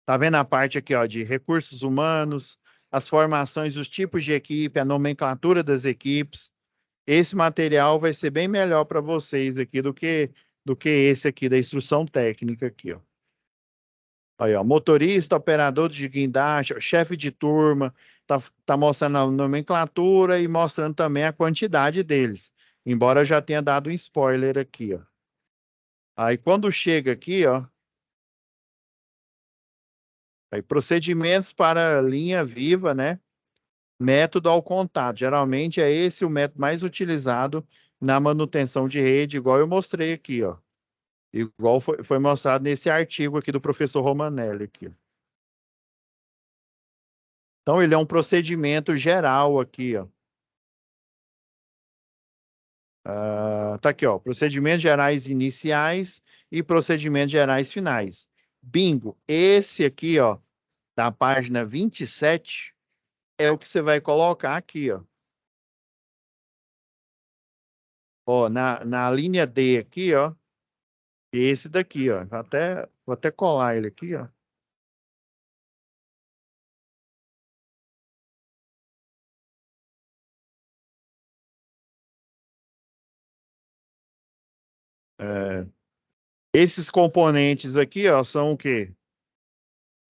Tá vendo a parte aqui, ó, de recursos humanos, as formações, os tipos de equipe, a nomenclatura das equipes. Esse material vai ser bem melhor para vocês aqui do que esse aqui da instrução técnica aqui, ó. Aí, ó, motorista, operador de guindaste, chefe de turma, tá mostrando a nomenclatura e mostrando também a quantidade deles. Embora eu já tenha dado um spoiler aqui, ó. Aí quando chega aqui, ó, aí procedimentos para linha viva, né? Método ao contato. Geralmente é esse o método mais utilizado na manutenção de rede, igual eu mostrei aqui, ó. Igual foi mostrado nesse artigo aqui do professor Romanelli aqui. Então, ele é um procedimento geral aqui, ó. Tá aqui, ó. Procedimentos gerais iniciais e procedimentos gerais finais. Bingo. Esse aqui, ó, da página 27, é o que você vai colocar aqui, ó. Ó, na linha D aqui, ó. Esse daqui, ó. Vou até colar ele aqui, ó. É, esses componentes aqui, ó, são o quê?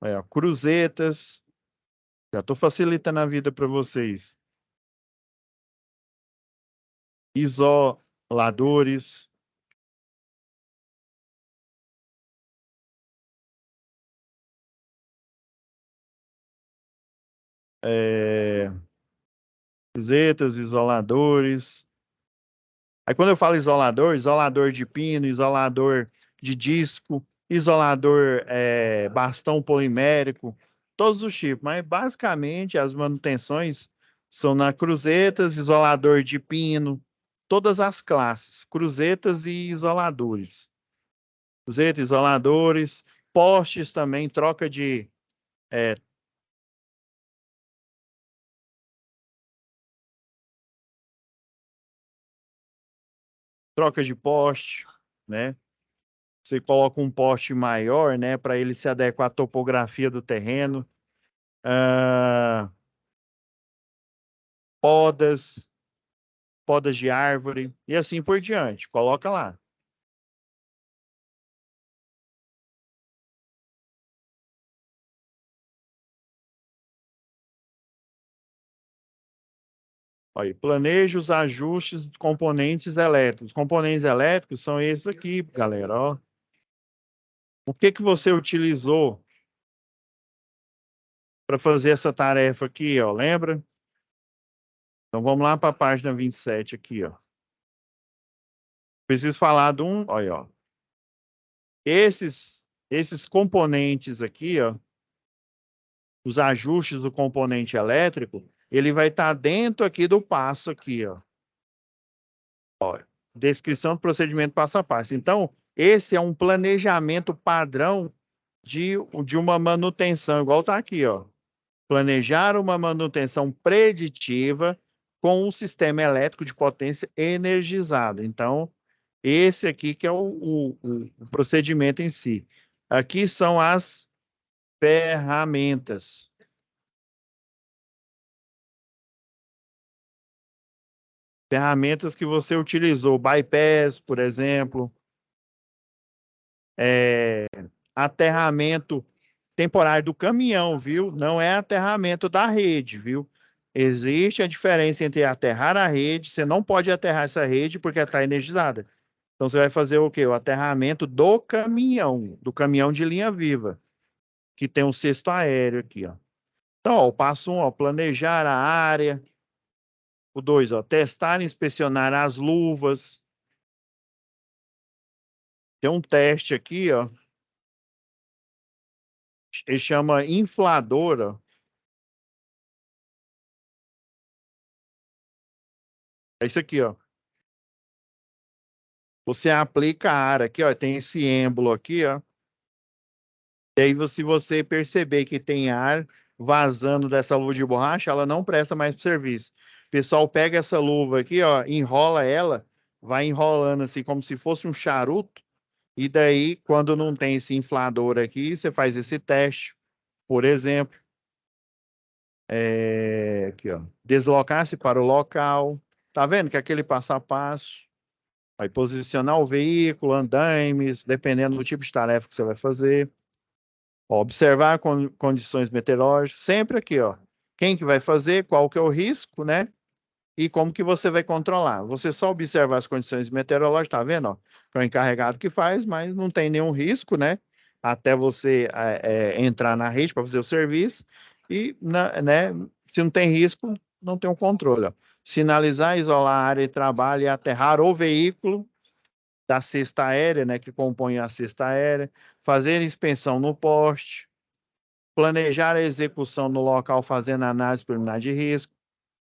Ó, cruzetas. Já estou facilitando a vida para vocês. Isoladores. É, cruzetas, isoladores. Aí quando eu falo isolador, isolador de pino, isolador de disco, isolador bastão polimérico, todos os tipos. Mas basicamente as manutenções são na cruzetas, isolador de pino, todas as classes, cruzetas e isoladores. Cruzetas, isoladores, postes também, é, troca de poste, né? Você coloca um poste maior, né, para ele se adequar à topografia do terreno. Ah, podas, podas de árvore e assim por diante. Coloca lá. Olha, planeja os ajustes de componentes elétricos. Os componentes elétricos são esses aqui, galera. Ó. O que que você utilizou para fazer essa tarefa aqui, ó? Lembra? Então vamos lá para a página 27 aqui, ó. Preciso falar de um, olha, ó. Esses componentes aqui, ó, os ajustes do componente elétrico, ele vai estar dentro aqui do passo aqui, ó. Descrição do procedimento passo a passo. Então, esse é um planejamento padrão de uma manutenção, igual está aqui, ó. Planejar uma manutenção preditiva com um sistema elétrico de potência energizado. Então, esse aqui que é o procedimento em si. Aqui são as ferramentas. Ferramentas que você utilizou, bypass, por exemplo, aterramento temporário do caminhão, viu? Não é aterramento da rede, viu? Existe a diferença entre aterrar a rede, você não pode aterrar essa rede porque está energizada. Então você vai fazer o quê? O aterramento do caminhão de linha viva, que tem um cesto aéreo aqui, ó. Então, ó, o passo 1, ó, planejar a área. O 2, ó, testar e inspecionar as luvas. Tem um teste aqui, ó. Ele chama infladora. É isso aqui, ó. Você aplica a área aqui, ó. Tem esse êmbolo aqui, ó. E aí, se você perceber que tem ar vazando dessa luva de borracha, ela não presta mais para o serviço. pessoal pega essa luva aqui, ó, enrola ela, vai enrolando assim como se fosse um charuto, e daí, quando não tem esse inflador aqui, você faz esse teste, por exemplo, aqui, ó, deslocar-se para o local, tá vendo que é aquele passo a passo, vai posicionar o veículo, andaimes, dependendo do tipo de tarefa que você vai fazer. Ó, observar condições meteorológicas, sempre aqui, ó. Quem que vai fazer, qual que é o risco, né? E como que você vai controlar. Você só observa as condições meteorológicas, tá vendo? Ó? É o encarregado que faz, mas não tem nenhum risco, né? Até você entrar na rede para fazer o serviço. E, né, se não tem risco, não tem um controle. Ó. Sinalizar, isolar a área de trabalho e aterrar o veículo da cesta aérea, né, que compõe a cesta aérea, fazer inspeção no poste, planejar a execução no local fazendo análise preliminar de risco,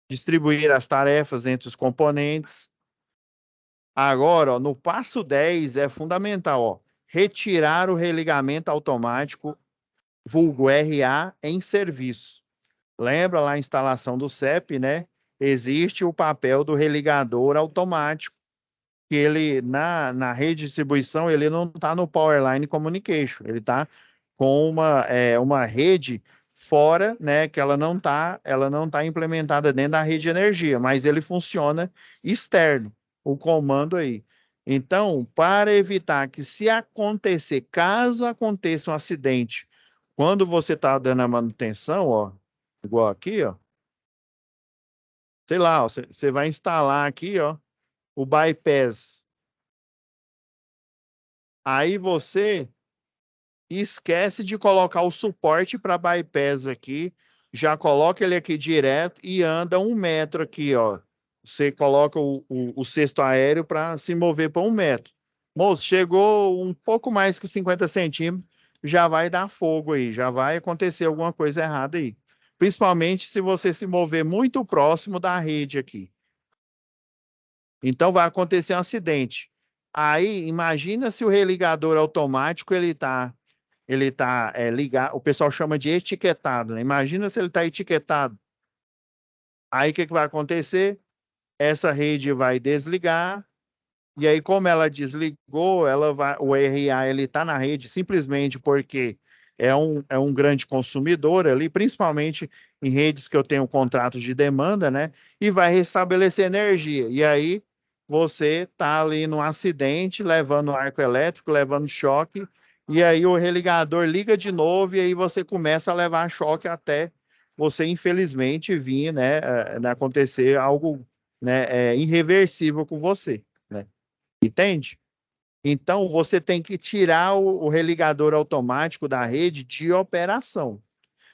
distribuir as tarefas entre os componentes. Agora, ó, no passo 10 é fundamental, ó, retirar o religamento automático, vulgo RA, em serviço. Lembra lá a instalação do CEP, né? Existe o papel do religador automático, que ele, na rede de distribuição, ele não está no Powerline Communication, ele está com uma rede fora, né, que ela não tá implementada dentro da rede de energia, mas ele funciona externo, o comando aí. Então, para evitar que se acontecer, caso aconteça um acidente, quando você está dando a manutenção, ó, igual aqui, ó, sei lá, você vai instalar aqui, ó, o bypass. Aí você esquece de colocar o suporte para bypass aqui, já coloca ele aqui direto e anda 1 metro aqui, ó. Você coloca o cesto aéreo para se mover para 1 metro. Moço, chegou um pouco mais que 50 centímetros, já vai dar fogo aí, já vai acontecer alguma coisa errada aí. Principalmente se você se mover muito próximo da rede aqui. Então vai acontecer um acidente. Aí, imagina se o religador automático ele tá ligado, o pessoal chama de etiquetado, né? Imagina se ele está etiquetado. Aí o que vai acontecer? Essa rede vai desligar, e aí, como ela desligou, o RA ele está na rede simplesmente porque é um grande consumidor ali, principalmente em redes que eu tenho contrato de demanda, né? E vai restabelecer energia. E aí você está ali no acidente, levando arco elétrico, levando choque, e aí o religador liga de novo, e aí você começa a levar choque até você, infelizmente, vir, né, acontecer algo, né, irreversível com você, né? Entende? Então, você tem que tirar o religador automático da rede de operação.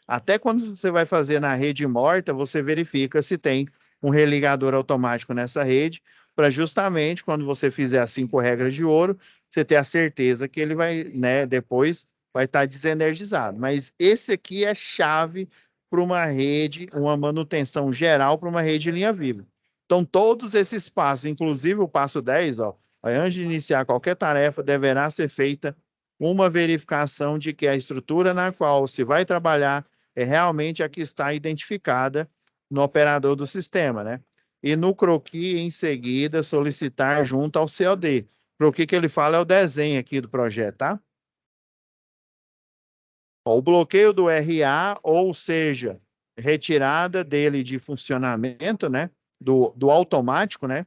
Até quando você vai fazer na rede morta, você verifica se tem um religador automático nessa rede, para justamente quando você fizer as 5 regras de ouro, você ter a certeza que ele vai, né, depois vai estar desenergizado. Mas esse aqui é chave para uma rede, uma manutenção geral para uma rede de linha viva. Então, todos esses passos, inclusive o passo 10, ó, antes de iniciar qualquer tarefa, deverá ser feita uma verificação de que a estrutura na qual se vai trabalhar é realmente a que está identificada no operador do sistema, né? E no croquis, em seguida, solicitar junto ao COD. Croquis que ele fala é o desenho aqui do projeto, tá? O bloqueio do RA, ou seja, retirada dele de funcionamento, né? Do automático, né?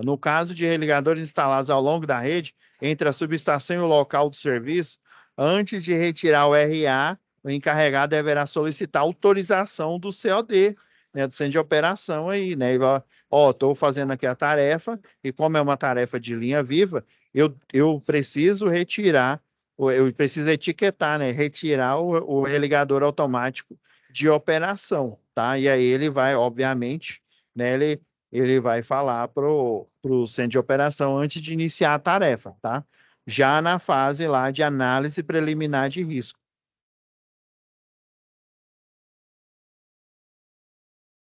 No caso de religadores instalados ao longo da rede, entre a subestação e o local do serviço, antes de retirar o RA, o encarregado deverá solicitar autorização do COD, né, do centro de operação aí, né? Ó, estou fazendo aqui a tarefa, e como é uma tarefa de linha viva, eu preciso retirar, eu preciso etiquetar, né? Retirar o religador automático de operação, tá? E aí ele vai, obviamente, né? Ele vai falar para o centro de operação antes de iniciar a tarefa, tá? Já na fase lá de análise preliminar de risco.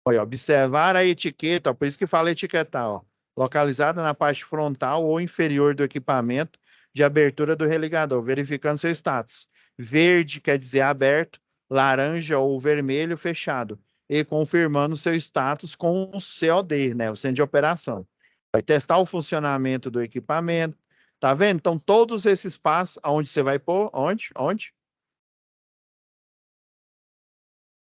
Olha, observar a etiqueta, ó, por isso que fala etiquetar, ó, localizada na parte frontal ou inferior do equipamento de abertura do religador, verificando seu status. Verde quer dizer aberto, laranja ou vermelho fechado. e confirmando seu status com o COD, né, o centro de operação. Vai testar o funcionamento do equipamento, tá vendo? Então, todos esses passos, aonde você vai pôr? Onde? Onde?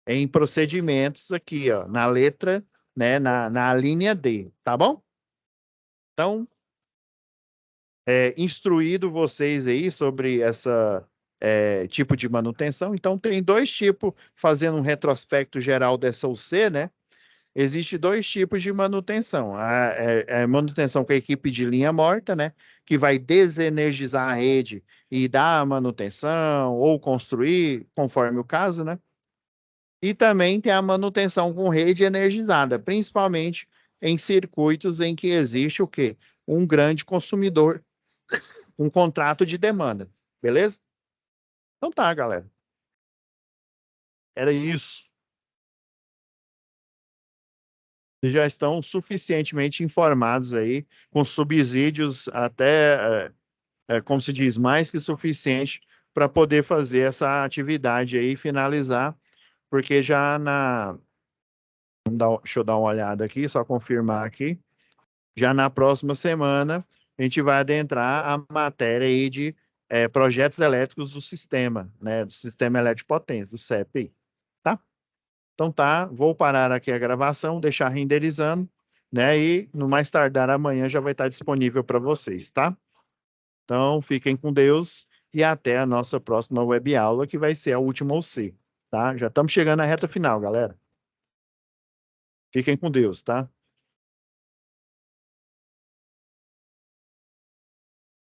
Em procedimentos aqui, ó, na letra, né, na linha D, tá bom? Então, instruído vocês aí sobre essa tipo de manutenção. Então, tem dois tipos, fazendo um retrospecto geral dessa UC, né? Existe dois tipos de manutenção. A manutenção com a equipe de linha morta, né? Que vai desenergizar a rede e dar a manutenção ou construir, conforme o caso, né? E também tem a manutenção com rede energizada, principalmente em circuitos em que existe o quê? Um grande consumidor, um contrato de demanda. Beleza? Então tá, galera. Era isso. Vocês já estão suficientemente informados aí, com subsídios até, como se diz, mais que suficiente para poder fazer essa atividade aí e finalizar, porque já na. Deixa eu dar uma olhada aqui, só confirmar aqui. Já na próxima semana, a gente vai adentrar a matéria aí de projetos elétricos do sistema, né? Do Sistema Elétrico de Potência, do CEP, tá? Então tá, vou parar aqui a gravação, deixar renderizando, né? E no mais tardar amanhã já vai estar disponível para vocês, tá? Então fiquem com Deus e até a nossa próxima web aula, que vai ser a última OC, tá? Já estamos chegando à reta final, galera. Fiquem com Deus, tá?